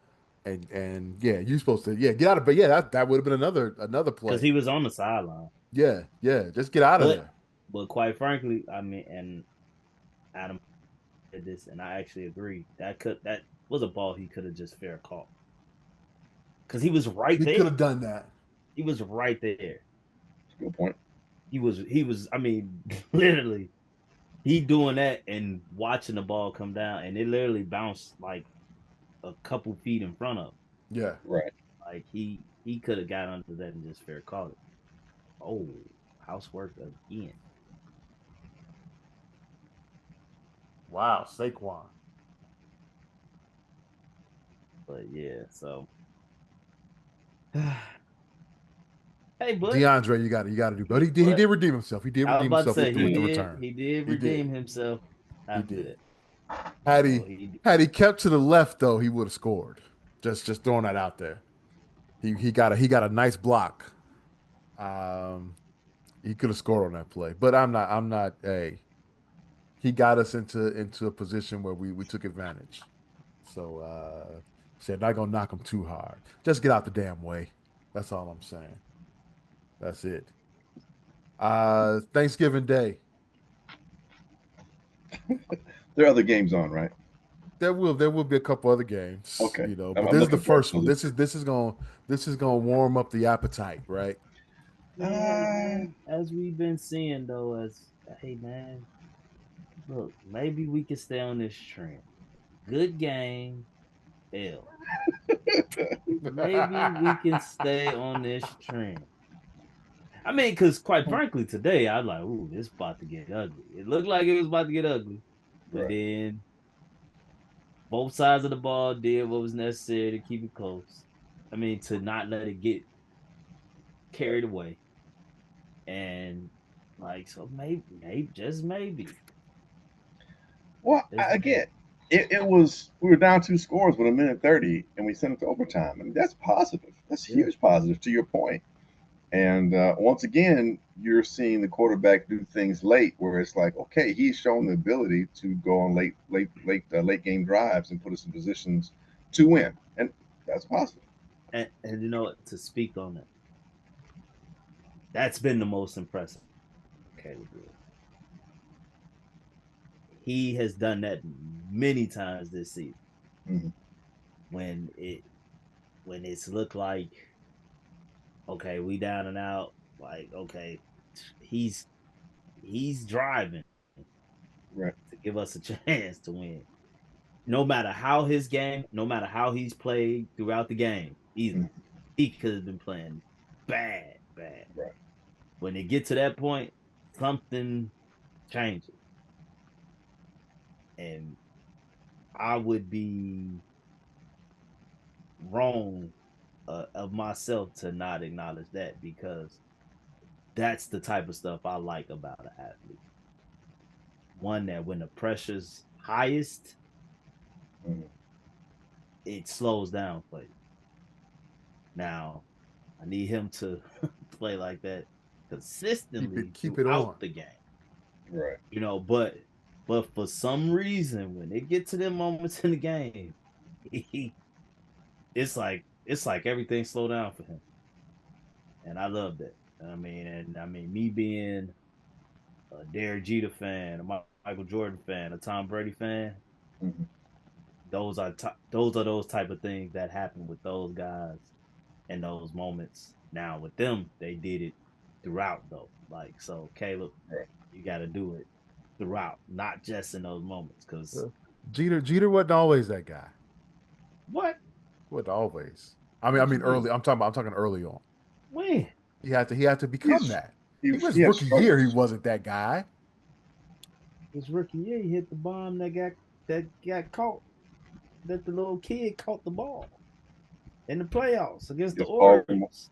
and yeah, you're supposed to get out of but yeah, that would have been another Because play. he was on the sideline. Yeah, yeah, just get out of But there. but quite frankly, I mean, and Adam did this, and I actually agree. That was a ball he could have just fair caught because he was right He could there. have done that. He was right there. Good point. He was. I mean, literally, he doing that and watching the ball come down, and it literally bounced like a couple feet in front of him. Yeah. Right. Like he could have got under that and just fair caught it. Oh, housework again. Wow, Saquon. But yeah, so hey, but DeAndre, you got to do. But he did redeem himself. He did I was redeem about to himself say with he the did. return. He did He did. redeem himself He after did. that. Had So he he had he kept to the left though, he would have scored. Just throwing that out there. He got a nice block. Um, he could have scored on that play. But I'm not. Hey, he got us into a position where we took advantage. So said not gonna knock him too hard. Just get out the damn way. That's all I'm saying. That's it. Thanksgiving Day. There are other games on, right? There will be a couple other games, Okay. I'm, but I'm this is the looking forward first to one. this. This is gonna warm up the appetite, right? Yeah, Uh, man. As we've been seeing though, as hey man, look, maybe we can stay on this trend. Good game, L. Maybe we can stay on this trend. I mean, because quite frankly, today I was like, "Ooh, this about to get ugly." It looked like it was about to get ugly, but right. then both sides of the ball did what was necessary to keep it close. I mean, to not let it get Right. carried away, and like so, maybe just maybe, Well, just maybe. again, it was we were down 2 scores with a minute 30, and we sent it to overtime. I mean, that's positive. That's Yeah, huge positive to your point. And once again, you're seeing the quarterback do things late, where it's like, okay, he's shown the ability to go on late game drives and put us in positions to win, and that's positive. and you know to speak on it, that's been the most impressive. Caleb Williams. He has done that many times this season Mm-hmm. when it's looked like okay, we down and out. Like okay, he's driving Right. to give us a chance to win. No matter how his game, no matter how he's played throughout the game, either Mhm. he could have been playing bad. Right. When they get to that point, something changes, and I would be wrong of myself to not acknowledge that because that's the type of stuff I like about an athlete. One that when the pressure's highest, Mhm. it slows down for you. Now, I need him to play like that consistently Keep it throughout on. the game. Right. But for some reason, when they get to them moments in the game, he, it's like everything slow down for him, and I love that. And me being a Derek Jeter fan, a Michael Jordan fan, a Tom Brady fan, Mhm. those are those type of things that happen with those guys in those moments. Now with them, they did it throughout though. Like so, Caleb, Right. you got to do it throughout, not just in those moments. Because Jeter wasn't always that guy. what? Wasn't always. I What you mean mean? early. I'm talking early on. When? He had to become He's that. he, His he had rookie year, he struggles. wasn't that guy. His rookie year, he hit the bomb that got caught. That the little kid caught the ball in the playoffs against the Just Baltimore. Orioles.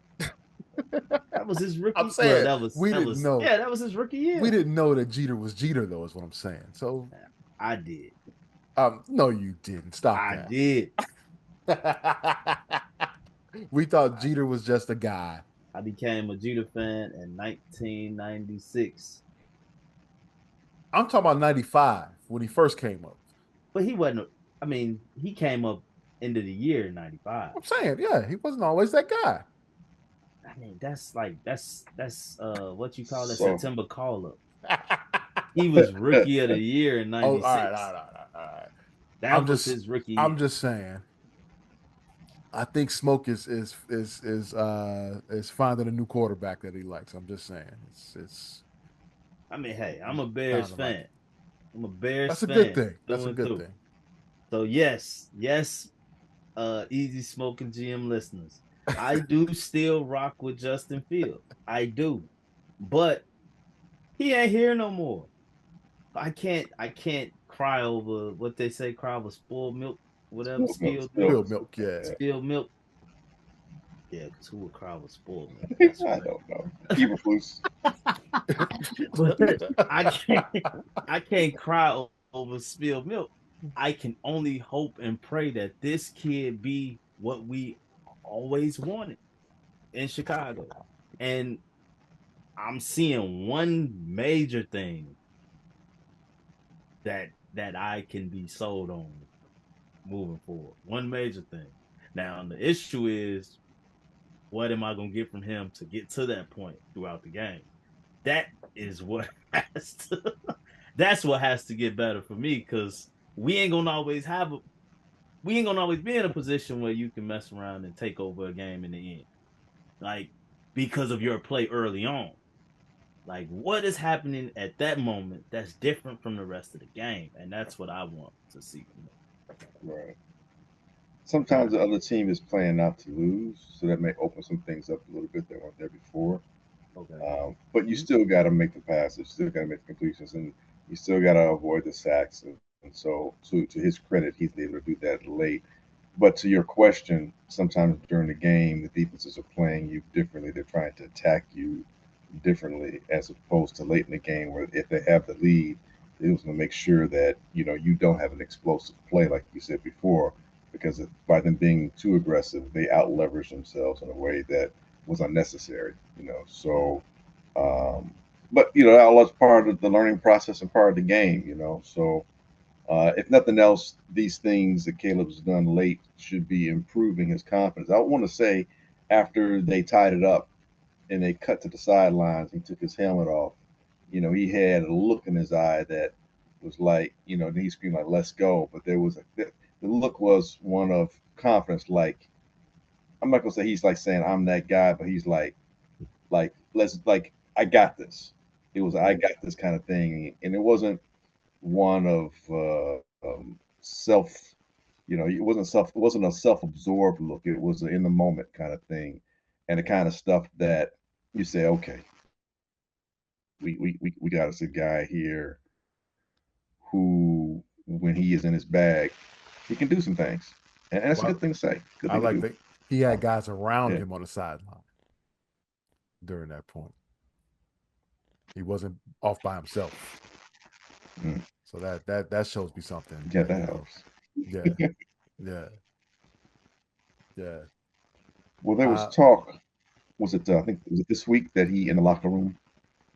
That was his I'm rookie. Well, saying we didn't know. that was his rookie We year. didn't know that Jeter was Jeter, though, is what I'm saying. So, I did. no, you didn't. Stop I that. did. We thought I, Jeter was just a guy. I became a Jeter fan in 1996. I'm talking about '95 when he first came up. But he wasn't. I mean, he came up into the year in '95. I'm saying, yeah, he wasn't always that guy. I mean, that's what you call a So September call up. He was rookie of the year in Oh, all right, all '96. right, all right, all right. That was his rookie I'm year. just saying. I think Smoke is finding a new quarterback that he likes. I'm just saying. It's I mean, hey, I'm he's a Bears sounding like fan. it. I'm a Bears That's a good fan thing. That's through a and good through. thing. So yes, easy smoking GM listeners. I do still rock with Justin Fields. I do. But he ain't here no more. I can't cry over what they say, cry over spoiled milk, whatever, spilled milk, spilled milk, Bill spilled Milk, yeah. spilled milk. Yeah, because who would cry over spoiled milk? milk. That's I crazy. don't know. Eberflus. But I can't I can't cry over spilled milk. I can only hope and pray that this kid be what we always wanted in Chicago. And I'm seeing one major thing that I can be sold on moving forward. One major thing. Now the issue is what am I gonna get from him to get to that point throughout the game? That is what has to that's what has to get better for me because we ain't gonna always be in a position where you can mess around and take over a game in the end. Like because of your play early on. Like what is happening at that moment that's different from the rest of the game, and that's what I want to see from Right. Sometimes the other team is playing not to lose, so that may open some things up a little bit that weren't there before. them. Okay. But you still got to make the passes, still got to make the completions, and you still got to avoid the sacks. And so, to his credit, he's able to do that late. But to your question, sometimes during the game, the defenses are playing you differently. They're trying to attack you differently as opposed to late in the game, where if they have the lead, they was going to make sure that you don't have an explosive play like you said before, because by them being too aggressive, they out leverage themselves in a way that was unnecessary. So but that was part of the learning process and part of the game. So if nothing else, these things that Caleb's done late should be improving his confidence. I want to say after they tied it up and they cut to the sidelines, he took his helmet off. He had a look in his eye that was like, he screamed like "Let's go!" But the look was one of confidence. Like I'm not gonna say he's like saying I'm that guy, but he's like let's like I got this. It was I got this kind of thing, and it wasn't one of self. It wasn't a self-absorbed look. It was an in the moment kind of thing, and the kind of stuff that you say, okay, we got us a guy here who, when he is in his bag, he can do some things, and that's a Well, good thing to say. Good I thing to like do. that he had guys around Yeah. him on the sideline during that point. He wasn't off by himself. Mm. So that shows me something. Yeah, that helps. Yeah, yeah, yeah. Well, there was Uh, talk. Was it? I think was it this week that he in the locker room,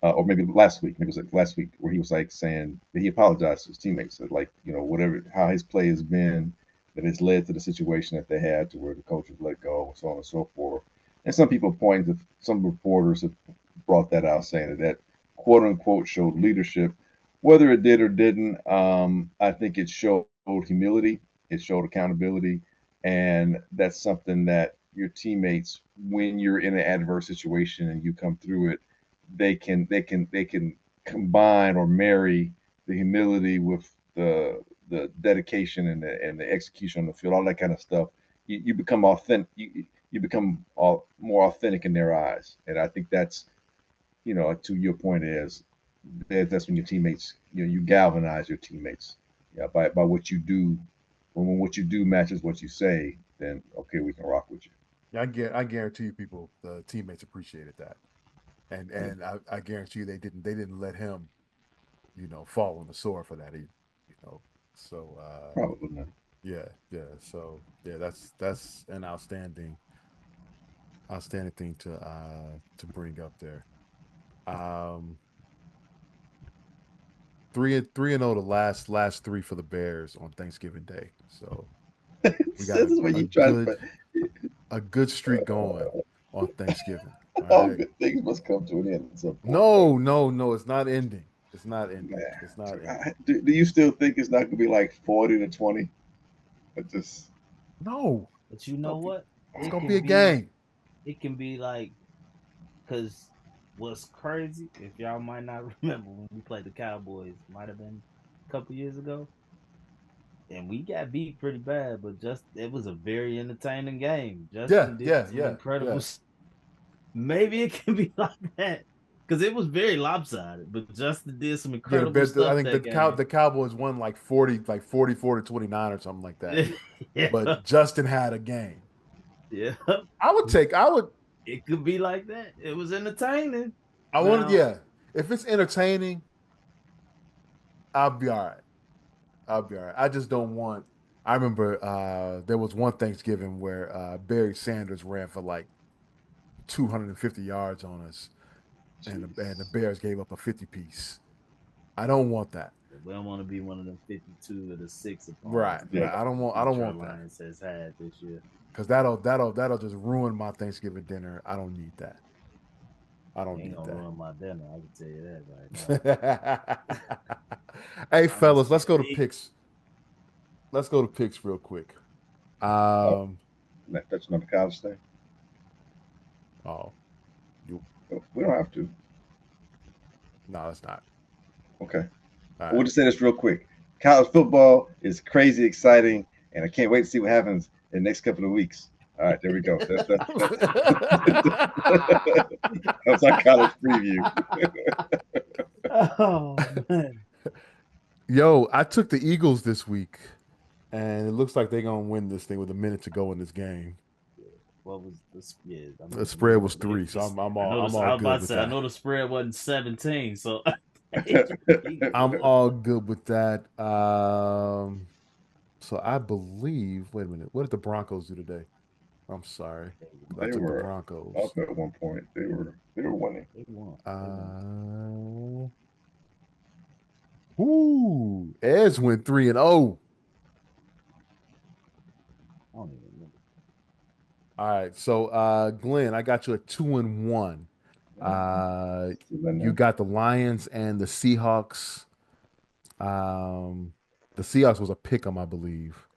or maybe last week? Maybe it was like last week where he was like saying that he apologized to his teammates that, like, whatever how his play has been, that has led to the situation that they had to where the coach was let go and so on and so forth. And some people pointed to some reporters have brought that out saying that quote unquote showed leadership. Whether it did or didn't, I think it showed humility, it showed accountability, and that's something that your teammates, when you're in an adverse situation and you come through it, they can combine or marry the humility with the dedication and the execution on the field, all that kind of stuff. You become authentic. You become more authentic in their eyes, and I think that's, to your point, is that's when your teammates, you galvanize your teammates, yeah, by what you do. When what you do matches what you say, then okay, we can rock with you. yeah, I guarantee you, people, the teammates appreciated that, and Yeah, I guarantee you they didn't let him, fall on the sword for that either, you know. So probably not. yeah, yeah. So yeah, that's an outstanding thing to bring up there. Um, 3-0 the last three for the Bears on Thanksgiving Day. So we This got is what a you try to. a good streak going on Thanksgiving. All All right. good things must come to an end at some point, right? No, no, no. It's not ending. It's not ending. Man, It's not ending. do you still think it's not going to be like 40-20? It just No, But you it's know gonna be what? it's It gonna be can a be game. it can be like, because what's crazy, if y'all might not remember when we played the Cowboys, might have been a couple years ago, and we got beat pretty bad, but just it was a very entertaining game. Yeah, Justin did yeah, some yeah, incredible. yeah, Maybe it can be like that because it was very lopsided, but Justin did some yeah. incredible I stuff think that game. the Cowboys won like 44-29 or something like that. Yeah, But Justin had a game. yeah. I would It could be like that. It was entertaining. I wanted Now, yeah. If it's entertaining, I'll be all right. I'll be all right. I just don't want. I remember there was one Thanksgiving where Barry Sanders ran for like 250 yards on us, and the jeez. Bears gave up a 50 piece. I don't want that. we don't want to be one of them 52 or the six Right, opponents Yeah, right. that I don't Detroit want that Lions has had this year. because that'll just ruin my Thanksgiving dinner. I don't need that. I don't Ain't need gonna that. ruin my dinner. I can tell you that right now. Hey fellas, let's go to Honestly, picks. Let's go to picks real quick. oh, Um, not touching on the college thing. oh, you We don't have to. no, it's not. Okay, All we'll right. just say this real quick. College football is crazy exciting, and I can't wait to see what happens in the next couple of weeks. All right, there we go. That's our college preview. oh man, Yo, I took the Eagles this week, and it looks like they're gonna win this thing with a minute to go in this game. what was this? Yeah, I The mean, we spread know was three, so this. I'm I all I'm noticed. all I was good about to with say. I that. know the spread wasn't 17, so I'm all good with that. So I believe. Wait a minute. What did the Broncos do today? I'm sorry, 'cause I They took the were Broncos. up at one point. They were winning. they won. They won. Uh, Ooh, Eds went 3-0. I don't even remember. All right, so Glenn, I got you at 2-1. Still in You there. got the Lions and the Seahawks. Um, the Seahawks was a pick 'em, I believe,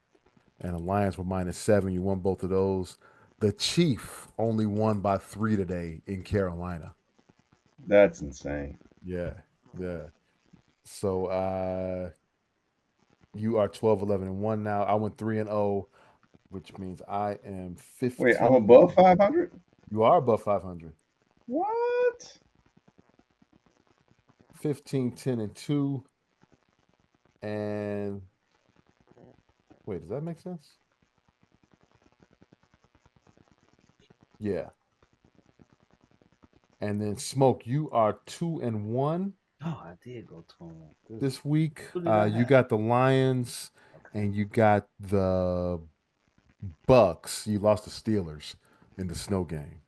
and the Lions were -7. You won both of those. The Chief only won by 3 today in Carolina. That's insane. Yeah, yeah. So you are 12, 11, and 1 now. I went 3-0, which means I am Wait, I'm 15. above 500. You are above 500. What? 15, 10, and 2. And wait, does that make sense? Yeah. And then Smoke, you are 2-1 Oh, I did go 21. Good. this week. Who did I You have? got the Lions Okay. and you got the Bucks. You lost the Steelers in the snow game.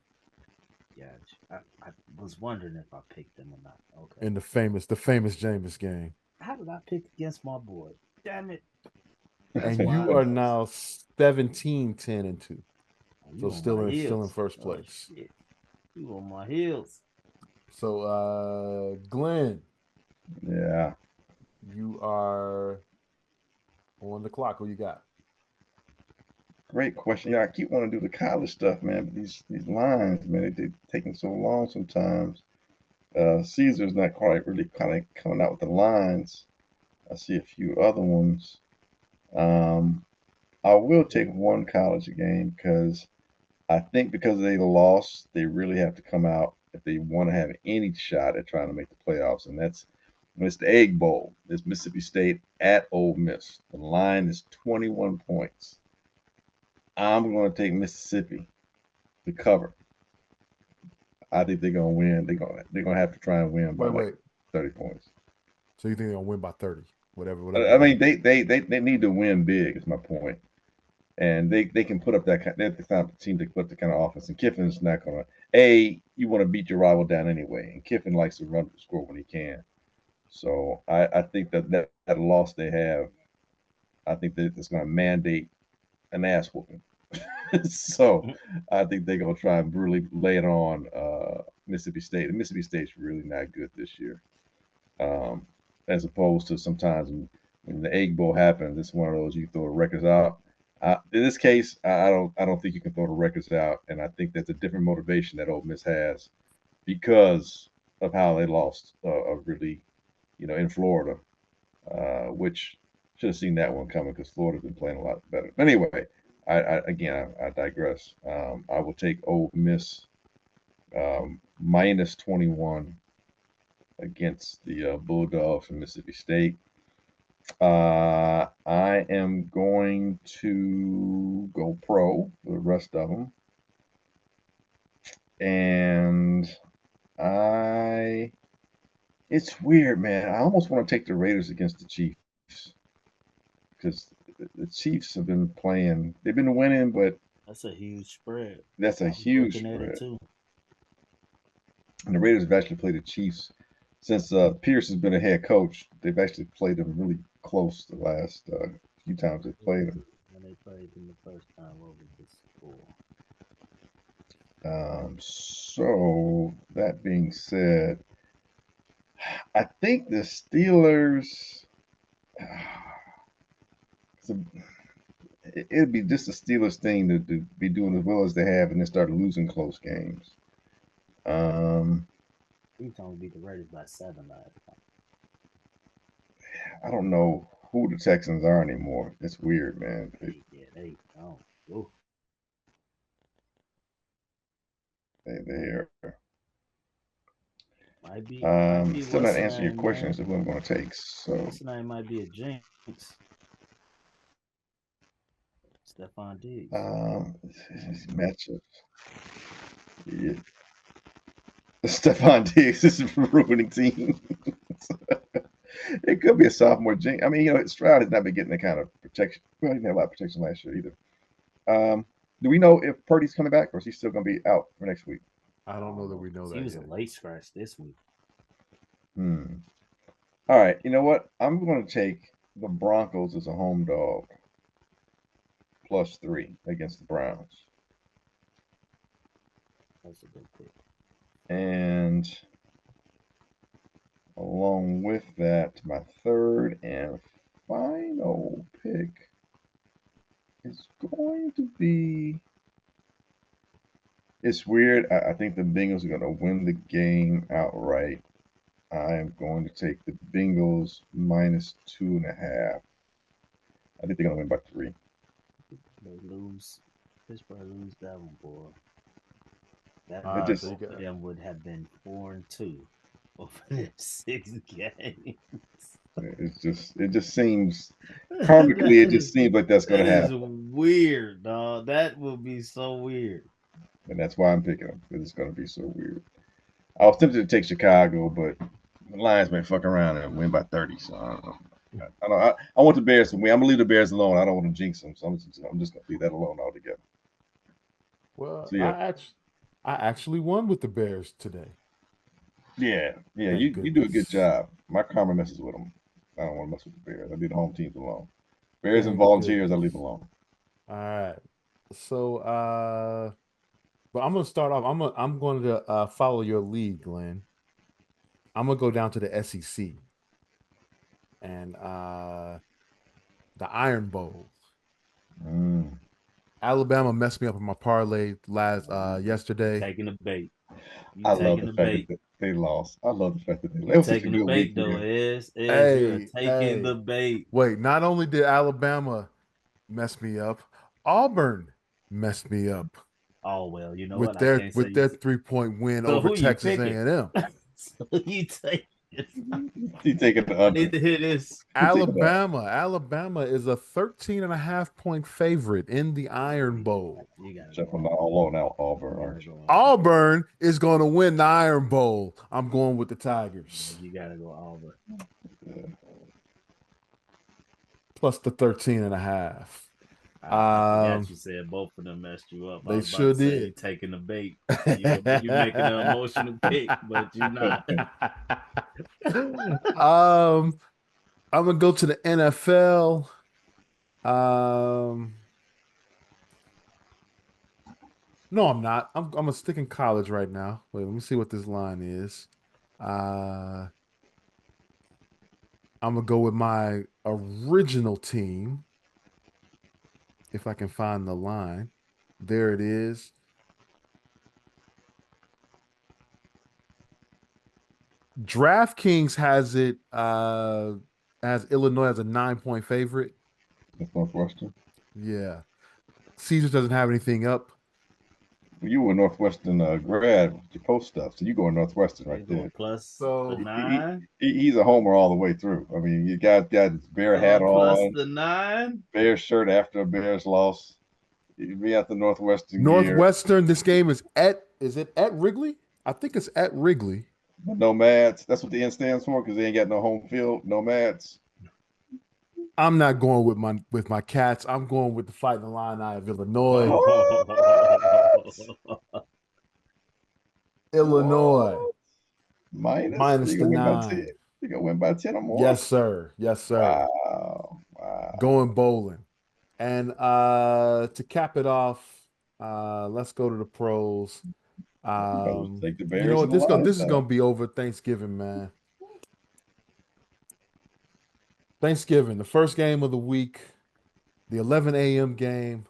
Yeah, I was wondering if I picked them or not. Okay. In the famous Jameis game. How did I pick against my boy? Damn it. That's And why you I are lost. now 17, 10, and 2. Oh, you So on still my in heels. first Oh place. shit. You on my heels. So Glenn, Yeah. you are on the clock. Who you got? Great question. Yeah, I keep wanting to do the college stuff, man, but these lines, man, they taking so long sometimes. Caesar's not quite really kind of coming out with the lines. I see a few other ones. Um, I will take one college game because I think because they lost, they really have to come out if they want to have any shot at trying to make the playoffs, and that's when it's the Egg Bowl. It's Mississippi State at Ole Miss. The line is 21 points. I'm going to take Mississippi to cover. I think they're going to win. They're going to have to try and win by like Wait. 30 points. So you think they're gonna win by 30? Whatever I the mean, game. they need to win big. Is my point. And they can put up that kind. They're the kind of team to put the kind of offense. And Kiffin's not going to. You want to beat your rival down anyway, and Kiffin likes to run the score when he can. So I think that loss they have, I think that it's going to mandate an ass whooping. So I think they're going to try and brutally lay it on Mississippi State. And Mississippi State's really not good this year, um, as opposed to sometimes when the Egg Bowl happens, it's one of those you throw the records out. In this case, I don't think you can throw the records out, and I think that's a different motivation that Ole Miss has because of how they lost really, in Florida, which should have seen that one coming because Florida's been playing a lot better. But anyway, I digress. I will take Ole Miss minus 21 against the Bulldogs from Mississippi State. I am going to go pro for the rest of them, and I. It's weird, man. I almost want to take the Raiders against the Chiefs because the Chiefs have been playing. They've been winning, but That's a huge spread. that's a I was huge looking at it spread. too. And the Raiders have actually played the Chiefs since Pierce has been a head coach. They've actually played them really close the last few times they've played them. When they played them the first time, what was the score? So that being said, I think the Steelers. It'd be just a Steelers thing to be doing as well as they have and then start losing close games. He told me beat the Raiders by 7 last time. I don't know who the Texans are anymore. It's weird, man. They oh. Oof. They're Might be still what's not the answering your name, question man? as to what I'm going to take. So What's the name might be a jinx. Stephon Diggs. matchups. Yeah. Stephon Diggs is ruining teams. It could be a sophomore jinx. I mean, Stroud has not been getting the kind of protection. Well, he didn't have a lot of protection last year either. Do we know if Purdy's coming back or is he still going to be out for next week? I don't know that we know that He was yet. a late scratch this week. All right. You know what? I'm going to take the Broncos as a home dog +3 against the Browns. That's a good pick. And along with that, my third and final pick is going to be It's weird. I think the Bengals are going to win the game outright. I am going to take the Bengals minus 2.5. I think they're going to win by 3. They lose. Pittsburgh lose that one, boy. That All It right, means so you just both got of them would have been 4-2 over their 6 games. it just seems karmically it just seems like that's going That to is happen, weird, dog. That would be so weird. and that's why I'm picking them because it's going to be so weird. I was tempted to take Chicago, but the Lions may fuck around and win by 30. So I don't know. I want the Bears to win. I'm gonna leave the Bears alone. I don't want to jinx them, so I'm just gonna leave that alone altogether. well. So yeah, I actually won with the Bears today. yeah. Thank You do a good goodness. job. My karma messes with them. I don't want to mess with the Bears. I leave the home teams alone. Bears and Thank Volunteers, I leave goodness. alone. All right. So but I'm gonna start off. I'm going to follow your lead, Glenn. I'm gonna go down to the SEC and the Iron Bowl. Mm. Alabama messed me up in my parlay last You yesterday. taking the bait. You I love taking the the fact bait. that they lost. I love the fact that they lost. You It was such a taking the good week bait for though, them. is you are Hey, taking the hey. bait. Wait, not only did Alabama mess me up, Auburn messed me up Oh well, you know with what? I can't say with you. their 3-point win So over who you Texas picking? A&M. So you take. He taking the I need under. to hear this. He taking the Alabama is a 13.5-point favorite in the Iron Bowl. You gotta go jumping Auburn. all on out Auburn, You gotta aren't you? go Auburn. Auburn is going to win the Iron Bowl. I'm going with the Tigers. You gotta go Auburn. Yeah. Plus the 13.5. I forgot you said both of them messed you up. I They was about sure to say did. you taking the bait. You making an emotional pick, but you're not. I'm gonna go to the NFL. Um, no, I'm not. I'm gonna stick in college right now. Wait, let me see what this line is. Uh, I'm gonna go with my original team if I can find the line. There it is. DraftKings has it has Illinois as a 9-point favorite. That's Northwestern. Yeah. Caesars doesn't have anything up. Well, you were a Northwestern grad with your post stuff, so you going Northwestern They right going there. plus the So nine. He's a homer all the way through. I mean, you got his bear hat Going plus on, the nine. Bears shirt after a Bears loss. You be at the Northwestern gear. Northwestern, this game is it at Wrigley? I think it's at Wrigley. Nomads. That's what the N stands for because they ain't got no home field. Nomads. I'm not going with my cats. I'm going with the Fighting Illini of Illinois. What? Illinois What? Minus? So minus you the gonna win by 10? 9. You gonna win by 10 or more? Yes, sir. Yes, sir. Wow. Wow. Going bowling. And to cap it off, let's go to the pros. You might as well take the You know Bears what? and the Lions This is now. gonna be over Thanksgiving, man. Thanksgiving, the first game of the week, the 11 a.m. game.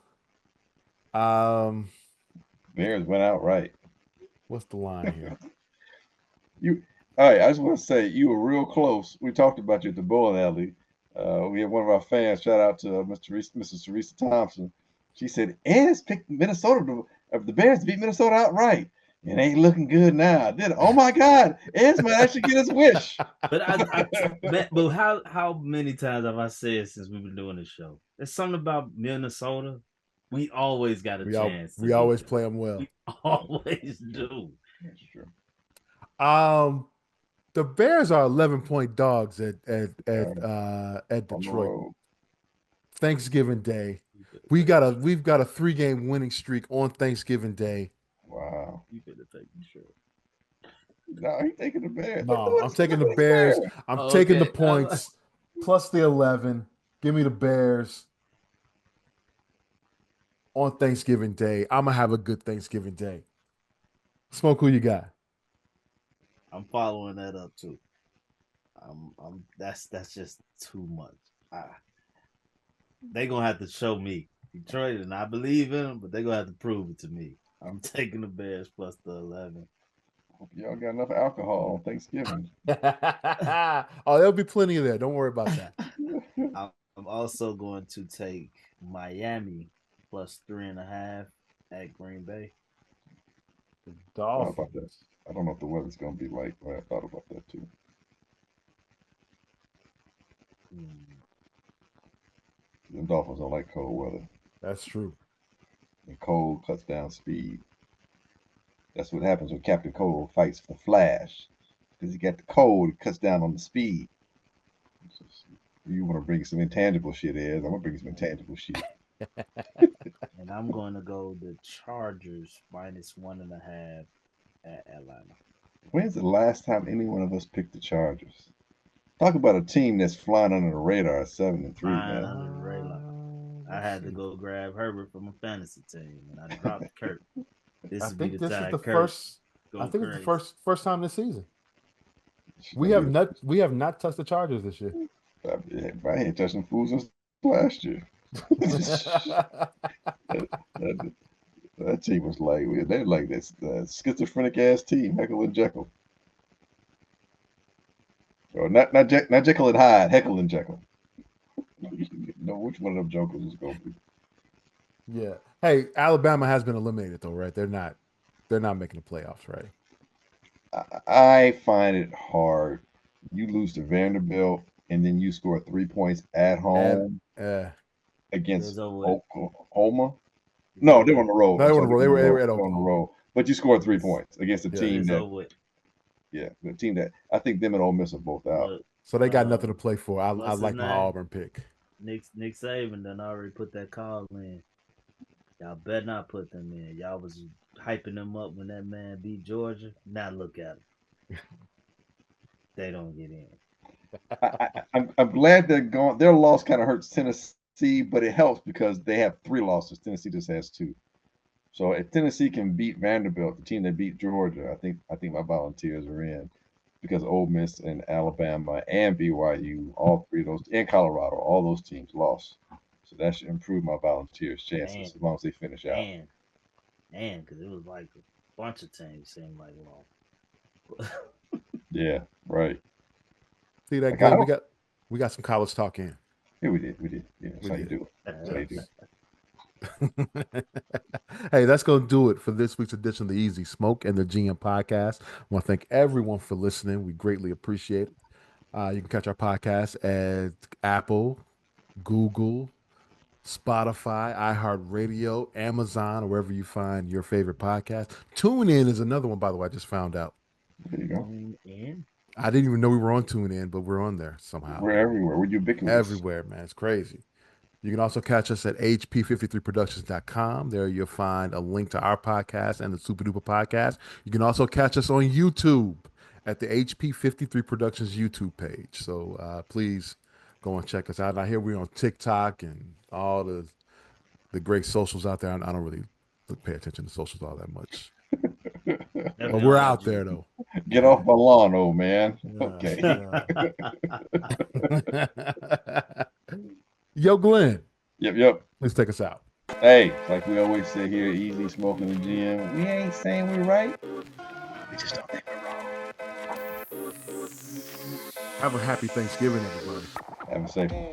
Um, Bears went out right. what's the line here? You, all right. I just want to say you were real close. We talked about you at the bowling alley. We had one of our fans. Shout out to Mrs. Teresa Thompson. She said Ed picked Minnesota of the Bears to beat Minnesota outright. It ain't looking good now, did it? Oh my God, Ed might actually get his wish. But how many times have I said since we've been doing this show? There's something about Minnesota. We always got a chance to We beat always them. play them well. We always do. That's true. Um, the Bears are 11-point dogs at On the Detroit. road. Thanksgiving Day. We've got a 3-game winning streak on Thanksgiving Day. Wow. You better take the shirt. No, he's taking the Bears. No, I'm taking the Look at his Bears. Bears. I'm Oh, taking the okay. points plus the 11. Give me the Bears on Thanksgiving Day. I'm gonna have a good Thanksgiving Day. Smoke, who you got? I'm following that up too. That's just too much. They gonna have to show me Detroit, and I believe in them, but they gonna have to prove it to me. I'm taking the Bears plus the 11. Hope y'all got enough alcohol on Thanksgiving. Oh, there'll be plenty of that. Don't worry about that. I'm also going to take Miami plus 3.5 at Green Bay. Thought about that. I don't know what the weather's gonna be like, but I thought about that too. The Dolphins don't like cold weather. That's true. And cold cuts down speed. That's what happens when Captain Cold fights for Flash. Because he got the cold, it cuts down on the speed. So you want to bring some intangible shit, I'm going to bring some intangible shit. And I'm going to go the Chargers minus 1.5 at Atlanta. When's the last time any one of us picked the Chargers? Talk about a team that's flying under the radar, 7-3, man. Under the radar. I had to go grab Herbert from a fantasy team, and I dropped Kirk. I think this is the first. I think it's the first time this season. We have not touched the Chargers this year. I ain't touched them fools since last year. That team was like they're like this schizophrenic ass team, Heckle and Jekyll. Or not Jekyll and Hyde, Heckle and Jekyll. You know which one of them jokers is gonna be. Yeah. Hey, Alabama has been eliminated though, right? They're not making the playoffs, right? I find it hard. You lose to Vanderbilt and then you score 3 points at home against Oklahoma. No, they were on the road. No, they were at on the road. But you scored 3 points against a team that the team that I think them and Ole Miss are both out. So they got nothing to play for. I like my Auburn pick. Nick Saban done already put that call in. Y'all better not put them in. Y'all was hyping them up when that man beat Georgia. Now look at them. They don't get in. I'm glad they're gone. Their loss kind of hurts Tennessee, but it helps because they have 3 losses. Tennessee just has 2. So if Tennessee can beat Vanderbilt, the team that beat Georgia, I think my Volunteers are in because Ole Miss and Alabama and BYU, all 3 of those, and Colorado, all those teams lost. So that should improve my Volunteers' chances as long as they finish out. And because it was like a bunch of teams seemed like long. Yeah, right. See that game? We got some college talk in. Yeah, we did. Yeah, that's how you do it. That's how you do it. Hey, that's going to do it for this week's edition of the Easy Smoke and the GM podcast. I want to thank everyone for listening. We greatly appreciate it. You can catch our podcast at Apple, Google, Spotify, iHeartRadio, Amazon, or wherever you find your favorite podcast. TuneIn is another one, by the way, I just found out. There you go. TuneIn? I didn't even know we were on TuneIn, but we're on there somehow. We're everywhere. We're ubiquitous. Everywhere, man. It's crazy. You can also catch us at hp53productions.com. There you'll find a link to our podcast and the Super Duper podcast. You can also catch us on YouTube at the HP53 Productions YouTube page. So please go and check us out. Now here we're on TikTok and all the great socials out there. I don't really pay attention to socials all that much. But we're out there though. Get off my lawn, old man. Okay. Yo, Glenn. Yep. Let's take us out. Hey, like we always say here, Easy Smoking the GM. We ain't saying we're right. We just don't think we're wrong. Have a happy Thanksgiving, everybody. Have a safe one.